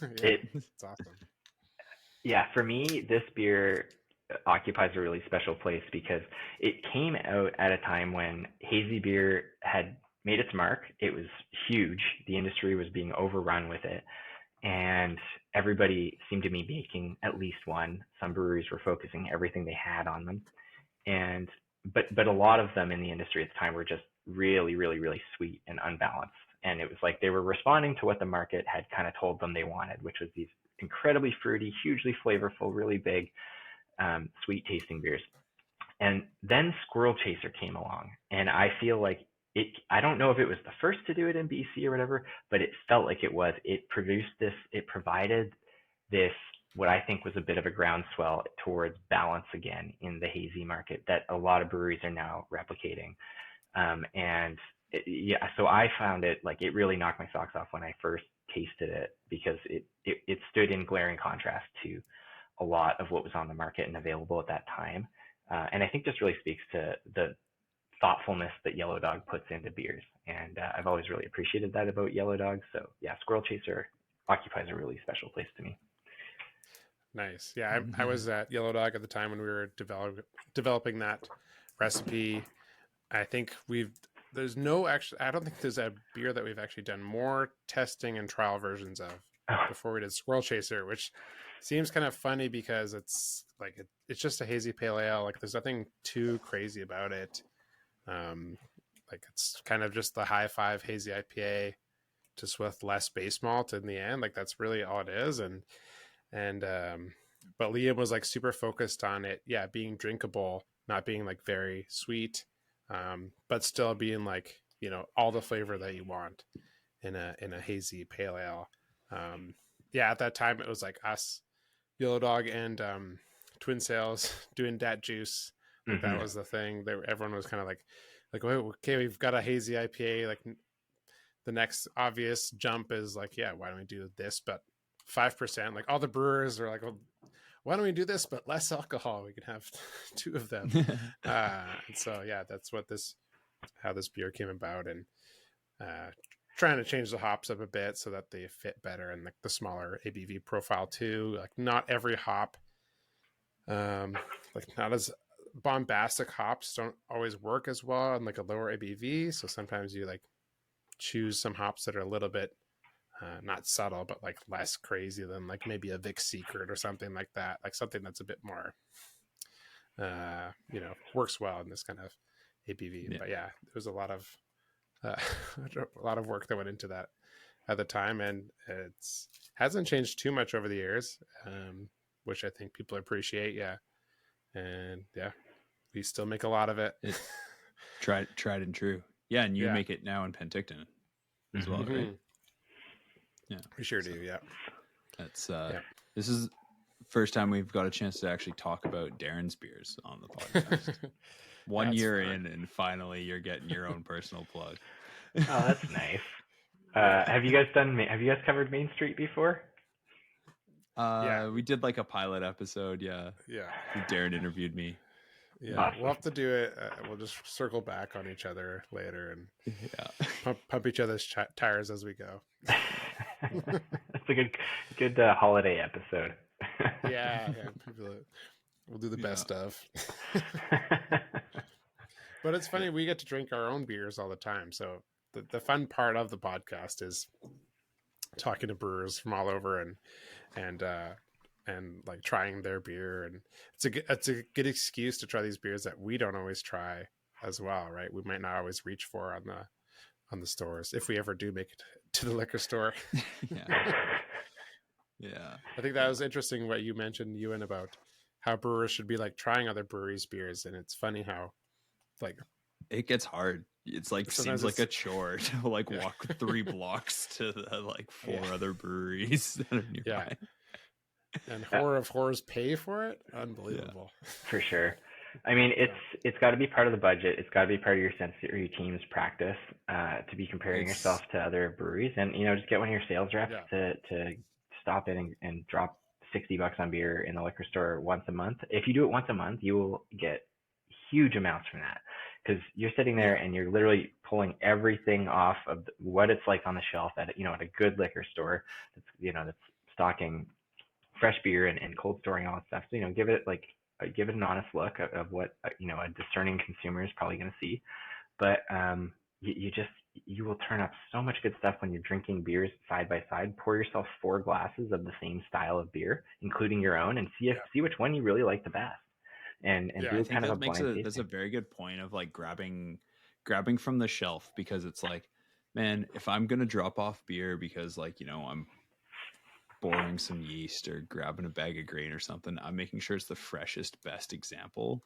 It's awesome. Yeah, for me, this beer occupies a really special place because it came out at a time when hazy beer had made its mark. It was huge. The industry was being overrun with it. And everybody seemed to be making at least one. Some breweries were focusing everything they had on them. But a lot of them in the industry at the time were just really, really, really sweet and unbalanced. And it was like they were responding to what the market had kind of told them they wanted, which was these incredibly fruity, hugely flavorful, really big, sweet tasting beers. And then Squirrel Chaser came along. And I feel like I don't know if it was the first to do it in BC or whatever, but it felt like it was. It provided this what I think was a bit of a groundswell towards balance again in the hazy market that a lot of breweries are now replicating. And so I found it like it really knocked my socks off when I first tasted it because it stood in glaring contrast to a lot of what was on the market and available at that time. And I think just really speaks to the thoughtfulness that Yellow Dog puts into beers. And I've always really appreciated that about Yellow Dog. So yeah, Squirrel Chaser occupies a really special place to me. Nice. Yeah, I was at Yellow Dog at the time when we were developing that recipe. I think I don't think there's a beer that we've actually done more testing and trial versions of before we did Squirrel Chaser, which seems kind of funny because it's like, it's just a hazy pale ale. Like there's nothing too crazy about it. Like it's kind of just the high five hazy IPA just with less base malt in the end. Like that's really all it is. But Liam was like super focused on it. Yeah. Being drinkable, not being like very sweet. But still being like, all the flavor that you want in a hazy pale ale. At that time it was like us, Yellow Dog, and Twin Sails doing that juice. Like that was the thing. Everyone was kind of like, okay, we've got a hazy IPA. Like the next obvious jump is like, yeah, why don't we do this? But 5%. Like all the brewers are like, well, why don't we do this but less alcohol? We can have 2 of them. And so yeah, that's how this beer came about, and trying to change the hops up a bit so that they fit better and like the smaller ABV profile too. Like not every hop, like not as bombastic hops don't always work as well on like a lower ABV. So sometimes you like choose some hops that are a little bit not subtle, but like less crazy than like maybe a Vic Secret or something like that. Like something that's a bit more, works well in this kind of ABV. Yeah. But yeah, there was a lot of work that went into that at the time, and it's hasn't changed too much over the years, which I think people appreciate. Yeah. And yeah, we still make a lot of it. Tried and true. Yeah. And you make it now in Penticton as well, right? Yeah, we sure do. Yeah. That's this is the first time we've got a chance to actually talk about Darren's beers on the podcast. One year in, and finally you're getting your own personal plug. Oh, that's nice. Have you guys covered Main Street before? We did like a pilot episode. Yeah. Darren interviewed me. Yeah, awesome. We'll have to do it. We'll just circle back on each other later and pump each other's tires as we go. That's a good holiday episode. Yeah, we'll do the best of. But it's funny, we get to drink our own beers all the time. So the fun part of the podcast is talking to brewers from all over and like trying their beer, and it's a good excuse to try these beers that we don't always try as well, right? We might not always reach for on the stores if we ever do make it to the liquor store. Yeah. I think that was interesting what you mentioned, Euan, about how brewers should be like trying other breweries' beers, and it's funny how like it gets hard. It's like seems like a chore to like walk 3 blocks to the like 4 other breweries that are nearby. And horror of horrors pay for it. Unbelievable. For sure. I mean, it's got to be part of the budget. It's got to be part of your sensory team's practice to be comparing yourself to other breweries, and just get one of your sales reps to stop in and drop $60 on beer in the liquor store once a month. If you do it once a month, you will get huge amounts from that, because you're sitting there and you're literally pulling everything off of what it's like on the shelf at a good liquor store that's stocking fresh beer and cold storing all that stuff. So, give it an honest look of what a discerning consumer is probably going to see. But you will turn up so much good stuff when you're drinking beers side by side. Pour yourself 4 glasses of the same style of beer, including your own, and see which one you really like the best. And do kind of a blind tasting. That's a very good point of like grabbing from the shelf, because it's like, man, if I'm gonna drop off beer because I'm boring some yeast or grabbing a bag of grain or something, I'm making sure it's the freshest, best example.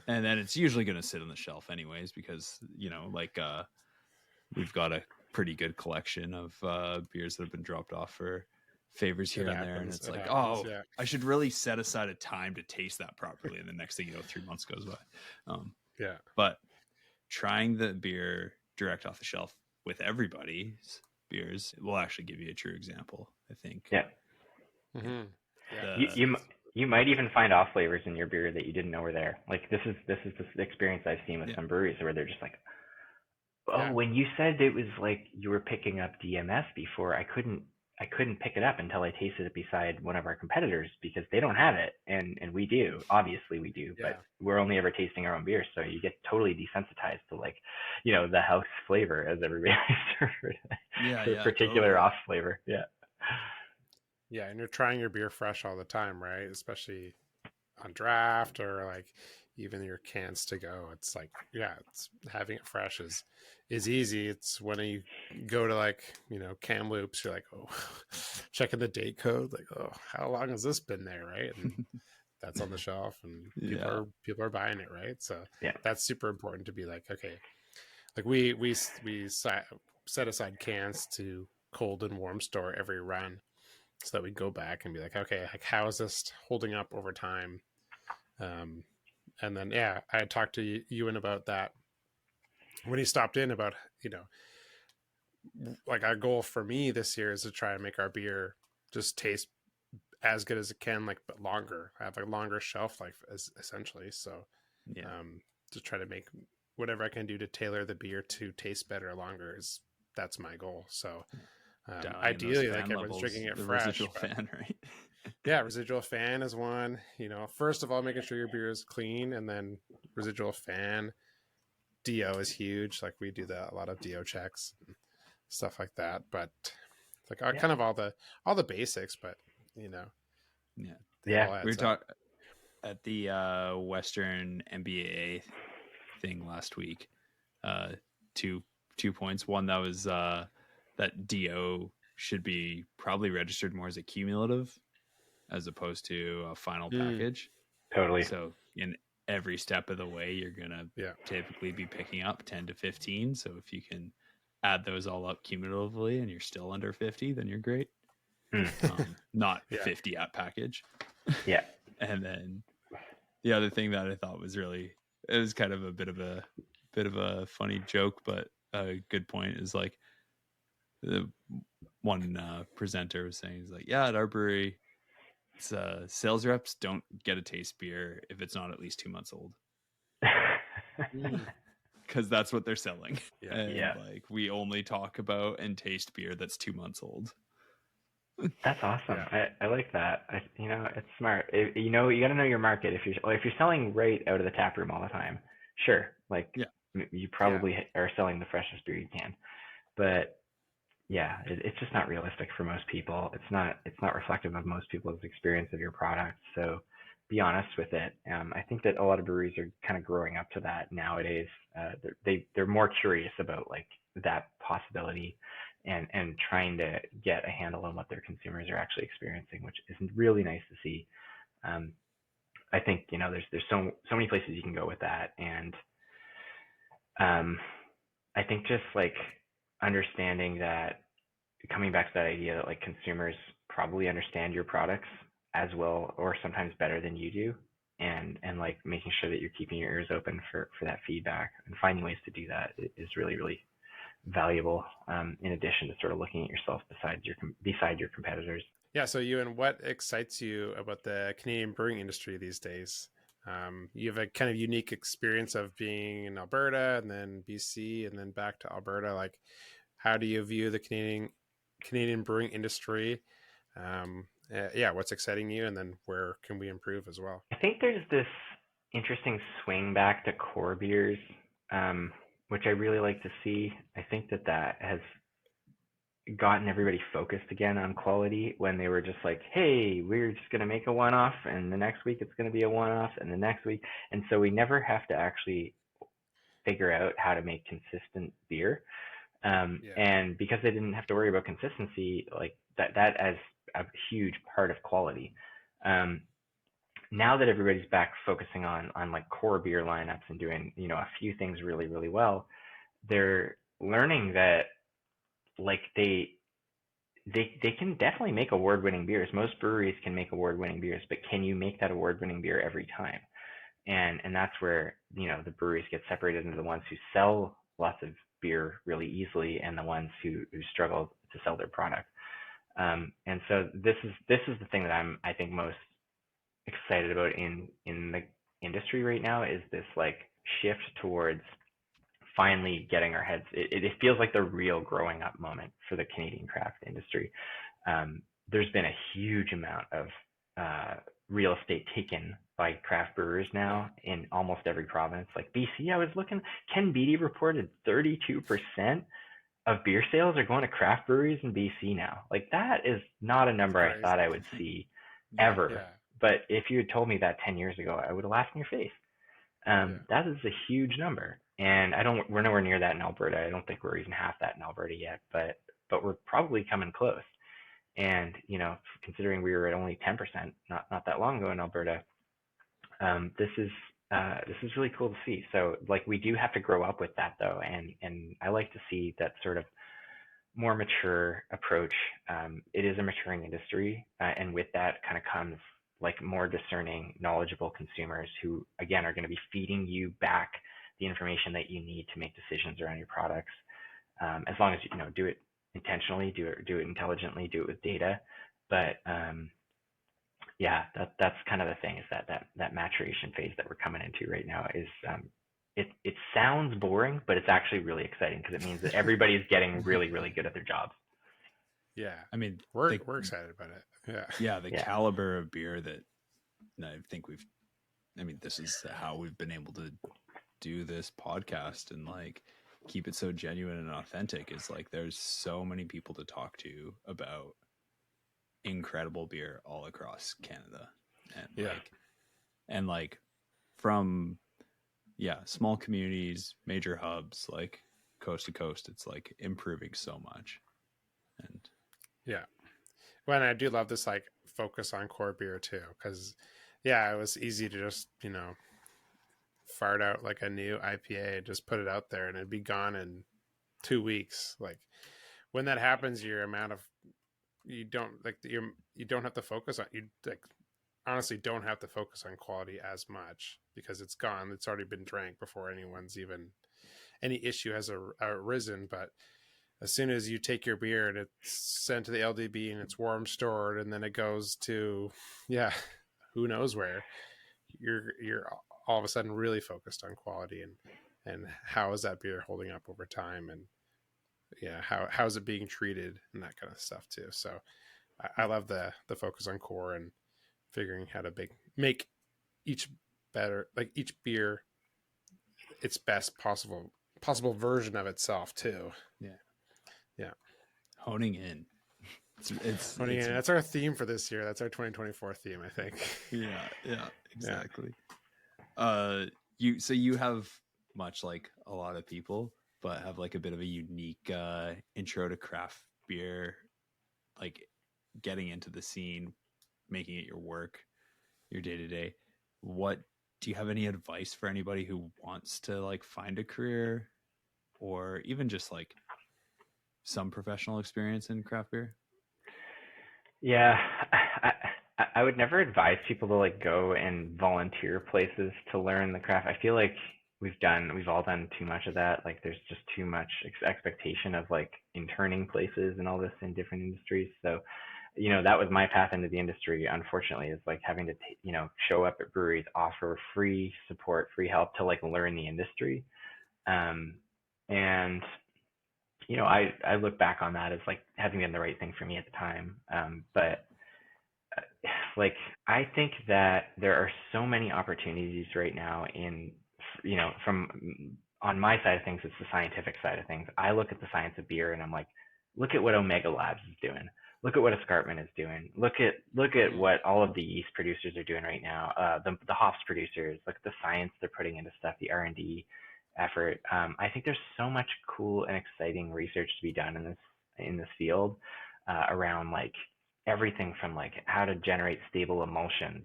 And then it's usually going to sit on the shelf anyways, because, we've got a pretty good collection of beers that have been dropped off for favors here It and there, and happens. it's It like, happens. oh, Yeah. I should really set aside a time to taste that properly, and the next thing you know, 3 months goes by. Yeah. But trying the beer direct off the shelf with everybody's beers will actually give you a true example, I think. Yeah. Mm-hmm. Yeah. You might even find off flavors in your beer that you didn't know were there. Like this is the experience I've seen with some breweries where they're just like, oh, when you said it was like you were picking up DMS before, I couldn't pick it up until I tasted it beside one of our competitors because they don't have it, and we do. Obviously we do, but we're only ever tasting our own beer, so you get totally desensitized to like, the house flavor as everybody the particular totally. Off flavor. Yeah. Yeah, and you're trying your beer fresh all the time, right? Especially on draft or like even your cans to go. It's like, it's having it fresh is easy. It's when you go to like, Kamloops, you're like, oh, checking the date code, like, oh, how long has this been there, right? And that's on the shelf, and people are buying it, right? So that's super important to be like, okay, like we set aside cans to cold and warm store every run, so that we go back and be like, okay, like how is this holding up over time? And then, I had talked to Euan about that when he stopped in about, like our goal for me this year is to try and make our beer just taste as good as it can, like, but longer, have a longer shelf life essentially. So, to try to make whatever I can do to tailor the beer to taste better longer that's my goal. So, ideally, like everyone's drinking it fresh. Residual fan, right? Yeah, residual fan is one. First of all, making sure your beer is clean, and then residual fan. DO is huge. Like we do a lot of DO checks and stuff like that. But like kind of all the basics. But we were talking at the Western MBA thing last week. 2 points. One, that was that DO should be probably registered more as a cumulative as opposed to a final package. Totally. So in every step of the way, you're going to typically be picking up 10 to 15. So if you can add those all up cumulatively and you're still under 50, then you're great. Not 50 at package. Yeah. And then the other thing that I thought was it was kind of a bit of a funny joke, but a good point is like the one presenter was saying, he's like, at our brewery, sales reps don't get a taste beer if it's not at least 2 months old, because that's what they're selling. Like we only talk about and taste beer that's 2 months old. That's awesome. I like that. It's smart. You got to know your market. If you're selling right out of the tap room all the time, sure, like you probably are selling the freshest beer you can, but it's just not realistic for most people. It's not reflective of most people's experience of your product. So be honest with it. I think that a lot of breweries are kind of growing up to that nowadays. They're more curious about like that possibility and trying to get a handle on what their consumers are actually experiencing, which is really nice to see. I think there's so many places you can go with that, and I think just like understanding that, coming back to that idea that like consumers probably understand your products as well or sometimes better than you do, and like making sure that you're keeping your ears open for that feedback and finding ways to do that is really, really valuable, in addition to sort of looking at yourself beside your competitors. So Euan, what excites you about the Canadian brewing industry these days? You have a kind of unique experience of being in Alberta and then BC and then back to Alberta. Like, how do you view the Canadian brewing industry? What's exciting you, and then where can we improve as well? I think there's this interesting swing back to core beers, which I really like to see. I think that has gotten everybody focused again on quality, when they were just like, hey, we're just going to make a one-off, and the next week it's going to be a one-off, and the next week. And so we never have to actually figure out how to make consistent beer. And because they didn't have to worry about consistency, like that as a huge part of quality. Now that everybody's back focusing on like core beer lineups and doing, a few things really, really well, they're learning that like they they can definitely make award-winning beers. Most breweries can make award-winning beers, but can you make that award-winning beer every time? And that's where, the breweries get separated into the ones who sell lots of beer really easily and the ones who struggle to sell their product. And so this is the thing that I think most excited about in the industry right now, is this like shift towards finally getting our heads. It feels like the real growing up moment for the Canadian craft industry. There's been a huge amount of real estate taken by craft brewers now in almost every province. Like BC, I was looking, Ken Beattie reported 32% of beer sales are going to craft breweries in BC now. Like, that is not a number I thought I would see ever. Yeah. But if you had told me that 10 years ago, I would have laughed in your face. That is a huge number. And we're nowhere near that in Alberta. I don't think we're even half that in Alberta yet, but we're probably coming close. And, considering we were at only 10% not that long ago in Alberta, this is really cool to see. So, like, we do have to grow up with that, though, and I like to see that sort of more mature approach. It is a maturing industry, and with that kind of comes like more discerning, knowledgeable consumers who, again, are going to be feeding you back the information that you need to make decisions around your products. As long as you do it intentionally, do it intelligently, do it with data. But yeah, that's kind of the thing, is that maturation phase that we're coming into right now is it sounds boring, but it's actually really exciting, because it means that everybody's getting really, really good at their jobs. Yeah, I mean, we're excited about it. Yeah, the caliber of beer that I think this is how we've been able to do this podcast and like keep it so genuine and authentic, is like there's so many people to talk to about incredible beer all across Canada, and like from small communities, major hubs, like coast to coast, it's like improving so much. And well, and I do love this like focus on core beer too, because it was easy to just fart out like a new IPA, just put it out there and it'd be gone in 2 weeks. Like, when that happens, you don't have to focus on, honestly don't have to focus on quality as much, because it's gone. It's already been drank before any issue has arisen. But as soon as you take your beer and it's sent to the LDB and it's warm stored, and then it goes to who knows where, you're all of a sudden really focused on quality and how is that beer holding up over time, and how is it being treated, and that kind of stuff too. So I love the focus on core and figuring how to make each beer its best possible version of itself too. Yeah. Honing in. It's That's our theme for this year. That's our 2024 theme, I think. Yeah, exactly. You have, much like a lot of people, but have like a bit of a unique intro to craft beer, like getting into the scene, making it your work, your day to day. What do you have any advice for anybody who wants to like find a career, or even just like some professional experience in craft beer? Yeah, I would never advise people to like go and volunteer places to learn the craft. I feel like we've all done too much of that. Like, there's just too much expectation of like interning places and all this in different industries. So, that was my path into the industry, unfortunately, is like having to, show up at breweries, offer free support, free help to like learn the industry. And I look back on that as like having been the right thing for me at the time. But like, I think that there are so many opportunities right now from on my side of things, it's the scientific side of things. I look at the science of beer and I'm like, look at what Omega Labs is doing. Look at what Escarpment is doing. Look at what all of the yeast producers are doing right now. The hops producers, look at the science they're putting into stuff, the R&D effort. I think there's so much cool and exciting research to be done in this field around like everything from like how to generate stable emulsions.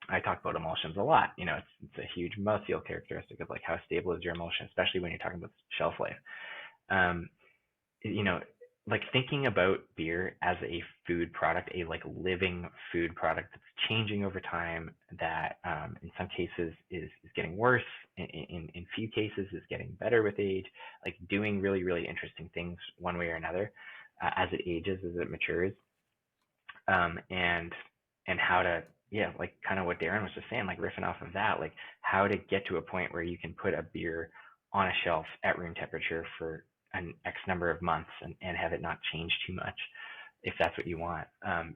I talk about emulsions a lot. It's a huge mouthfeel characteristic of like how stable is your emulsion, especially when you're talking about shelf life. like thinking about beer as a food product, a like living food product that's changing over time, that in some cases is getting worse, in few cases is getting better with age, like doing really, really interesting things one way or another as it ages, as it matures, and how to, yeah, like kind of what Darren was just saying, like riffing off of that, like how to get to a point where you can put a beer on a shelf at room temperature for an X number of months and have it not change too much, if that's what you want.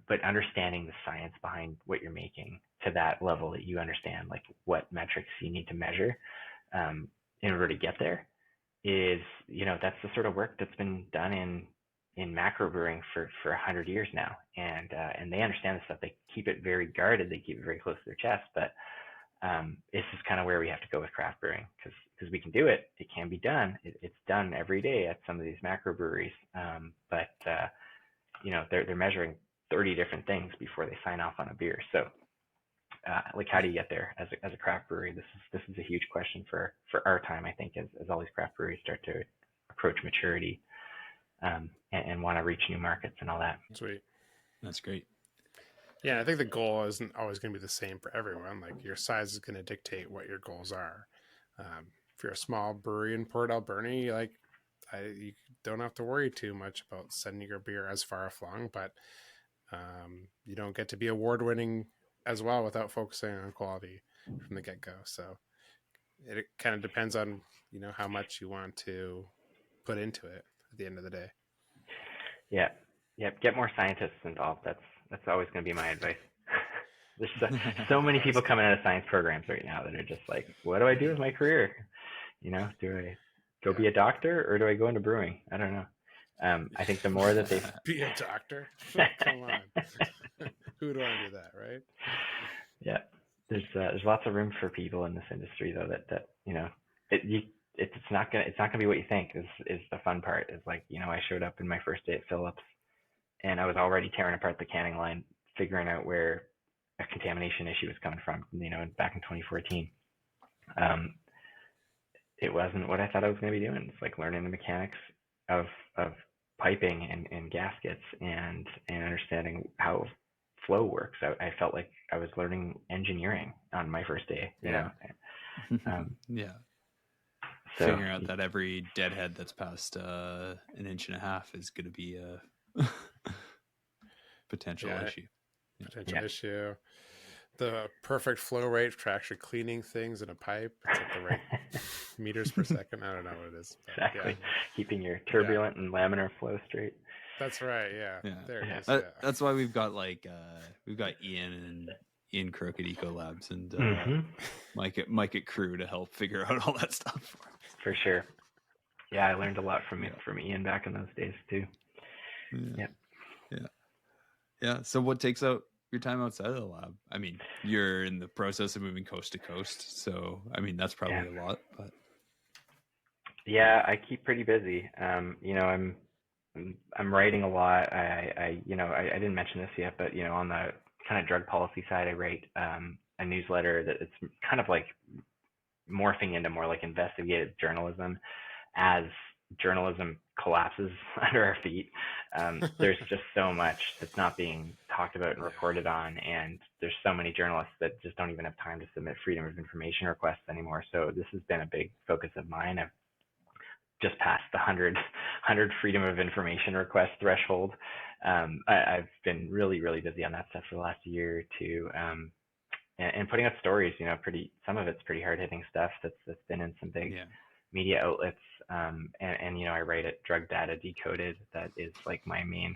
But understanding the science behind what you're making to that level that you understand, like what metrics you need to measure in order to get there, is, you know, that's the sort of work that's been done in macro brewing for 100 years now, and they understand this stuff. They keep it very guarded. They keep it very close to their chest. But this is kind of where we have to go with craft brewing, because we can do it. It can be done. It's done every day at some of these macro breweries. But you know, they're measuring 30 different things before they sign off on a beer. So like, how do you get there as a craft brewery? This is a huge question for our time, I think, as all these craft breweries start to approach maturity, and want to reach new markets and all that. Sweet. That's great. Yeah, I think the goal isn't always going to be the same for everyone. Like, your size is going to dictate what your goals are. If you're a small brewery in Port Alberni, like, you don't have to worry too much about sending your beer as far aflong, but you don't get to be award-winning as well without focusing on quality from the get-go. So it kind of depends on, you know, how much you want to put into it at the end of the day. Yeah. Get more scientists involved. That's always going to be my advice. There's so many people coming out of science programs right now that are just like, what do I do with my career? You know, do I go be a doctor, or do I go into brewing? I don't know. I think the more that they be a doctor, come on, who would want to do that, right? Yeah, there's lots of room for people in this industry, though, that you know, it's not gonna be what you think. Is the fun part. Is like, you know, I showed up in my first day at Phillips, and I was already tearing apart the canning line, figuring out where a contamination issue was coming from, you know, back in 2014. It wasn't what I thought I was going to be doing. It's like learning the mechanics of piping and gaskets, and understanding how flow works. I felt like I was learning engineering on my first day, you know. Yeah. So, figuring out that every deadhead that's past an inch and a half is going to be a potential issue. Potential issue. The perfect flow rate for actually cleaning things in a pipe. It's at the right meters per second. I don't know what it is. Exactly. Yeah. Keeping your turbulent and laminar flow straight. That's right. Yeah. There it is. That's why we've got Ian and Crooked Eco Labs and Mike at Crew to help figure out all that stuff. For sure. Yeah, I learned a lot from Ian back in those days too. Yeah. So what takes out your time outside of the lab? I mean, you're in the process of moving coast to coast, so I mean that's probably a lot. But yeah, I keep pretty busy. You know, I'm writing a lot. I didn't mention this yet, but you know, on the kind of drug policy side, I write a newsletter that it's kind of like morphing into more like investigative journalism as journalism collapses under our feet. There's just so much that's not being talked about and reported on, and there's so many journalists that just don't even have time to submit freedom of information requests anymore. So this has been a big focus of mine. I've just passed the 100 freedom of information request threshold. I've been really, really busy on that stuff for the last year or two, and putting out stories. You know, some of it's pretty hard hitting stuff that's been in some big media outlets. And you know, I write at Drug Data Decoded. That is like my main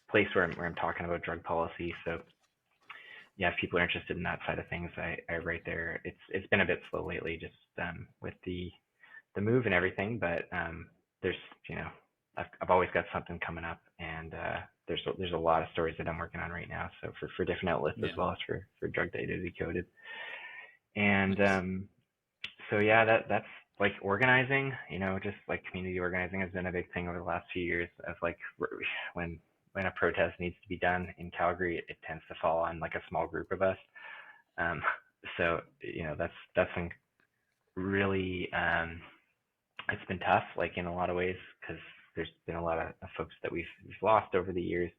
place where I'm talking about drug policy. So yeah, if people are interested in that side of things, I write there. It's been a bit slow lately, just with the move and everything. But there's, you know, I've always got something coming up, and there's a lot of stories that I'm working on right now. So for different outlets as well as for Drug Data Decoded. And so yeah, that's like organizing. You know, just like community organizing has been a big thing over the last few years. Of like when a protest needs to be done in Calgary, it tends to fall on like a small group of us. So you know, that's been really it's been tough, like in a lot of ways, because there's been a lot of folks that we've lost over the years.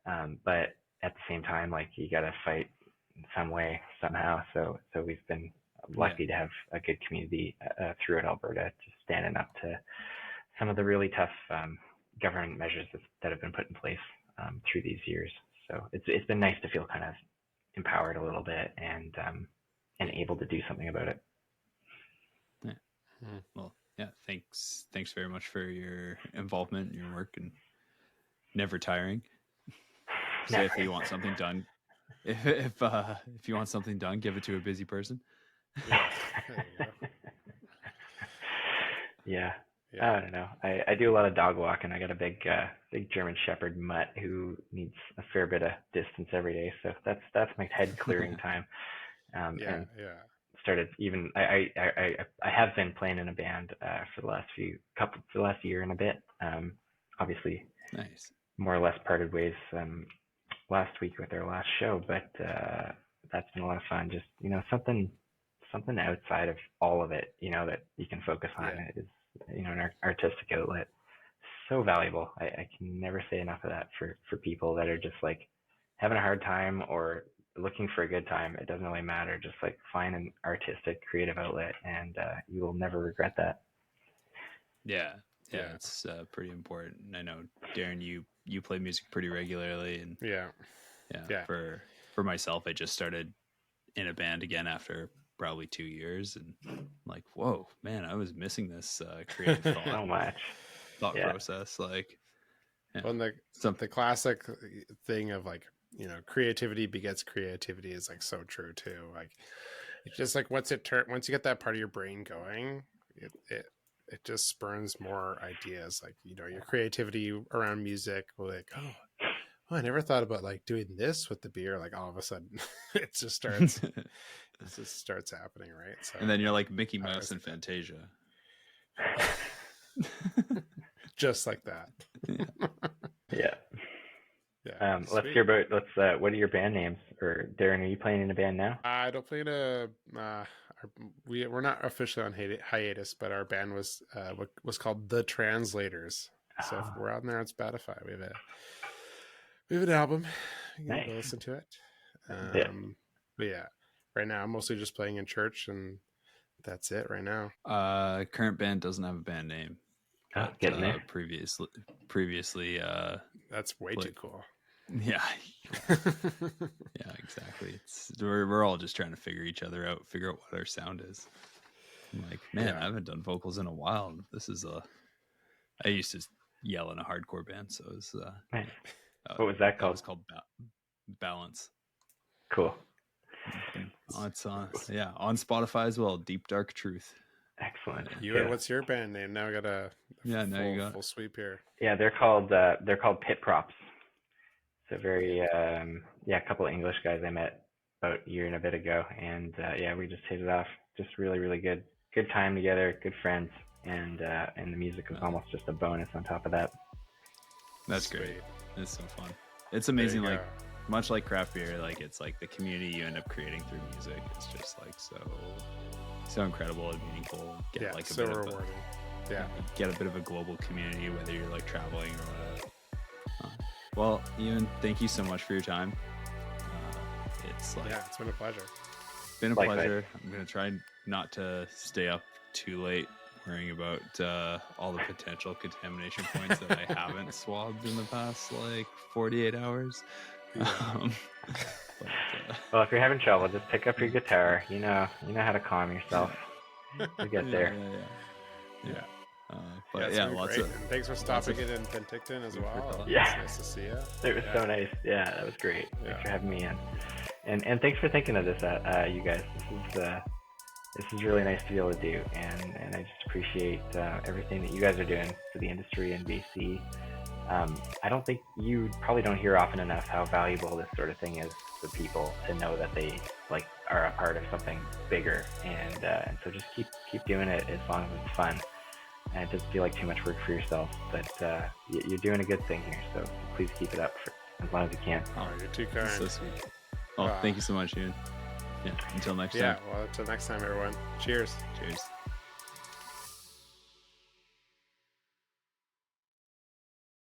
But at the same time, like you got to fight in some way, somehow. So we've been lucky to have a good community throughout Alberta, just standing up to some of the really tough government measures that have been put in place through these years. So it's been nice to feel kind of empowered a little bit and able to do something about it. Yeah. Well, yeah. Thanks very much for your involvement, your work, and never tiring. So if you want something done, if you want something done, give it to a busy person. Yeah. There you go. Yeah. I don't know. I do a lot of dog walking. I got a big German Shepherd mutt who needs a fair bit of distance every day. So that's my head clearing time. And started even I have been playing in a band for the last year and a bit. Obviously, nice. More or less parted ways last week with our last show, but that's been a lot of fun. Just something outside of all of it, that you can focus on. It is an artistic outlet, so valuable. I can never say enough of that for people that are just like having a hard time or looking for a good time. It doesn't really matter. Just like find an artistic, creative outlet, and you will never regret that. Yeah, it's pretty important. I know, Darren, you play music pretty regularly, and for myself, I just started in a band again after probably 2 years, and like, whoa, man, I was missing this creative thought. So much thought process, like. Well, the classic thing of like, creativity begets creativity is like so true too. Like, it's just like once you get that part of your brain going, it just spurns more ideas. Like, your creativity around music, like, oh, I never thought about like doing this with the beer. Like all of a sudden, it just starts happening, right? So, and then you're like Mickey Mouse and Fantasia, just like that. Yeah. Let's hear about. What are your band names? Or Darren, are you playing in a band now? I don't play in a. We're not officially on hiatus, but our band was called The Translators. So if we're out there on Spotify, we have an album. You can go listen to it. But yeah, right now I'm mostly just playing in church, and that's it right now. Current band doesn't have a band name. Getting there. Previously, that's way too cool. Yeah. Yeah, exactly. We're all just trying to figure out what our sound is. I'm like, man, I haven't done vocals in a while. This is I used to yell in a hardcore band, so it was what was that called? It was called Balance. Cool. It's on Spotify as well. Deep Dark Truth. Excellent. What's your band name? Now I got a full sweep here. Yeah, they're called Pit Props. So very a couple of English guys I met about a year and a bit ago, and we just hit it off. Just really, really good time together, good friends, and the music was almost just a bonus on top of that. That's great. It's so fun. It's amazing. Like much like craft beer, like it's like the community you end up creating through music. It's just like so incredible and meaningful. Get like so rewarding. Get a bit of a global community, whether you're like traveling or whatever. Well, Euan, thank you so much for your time. It's been a pleasure. Pleasure. I'm gonna try not to stay up too late worrying about all the potential contamination points that I haven't swabbed in the past 48 hours. Well, if you're having trouble, just pick up your guitar. You know how to calm yourself. You get there. Yeah. Lots of. And thanks for stopping in Penticton as well. Yeah, it's nice to see you. It was so nice. Yeah, that was great. Thanks for having me in, and thanks for thinking of this, you guys. This is really nice to be able to do, and I just appreciate everything that you guys are doing for the industry in BC. I don't think you probably don't hear often enough how valuable this sort of thing is for people to know that they are a part of something bigger, and so just keep doing it as long as it's fun. And it doesn't feel like too much work for yourself, but you're doing a good thing here, so please keep it up for as long as you can. Oh, you're too kind. So sweet. Thank you so much, Euan. Yeah, until next time. Yeah, well, until next time, everyone. Cheers. Cheers.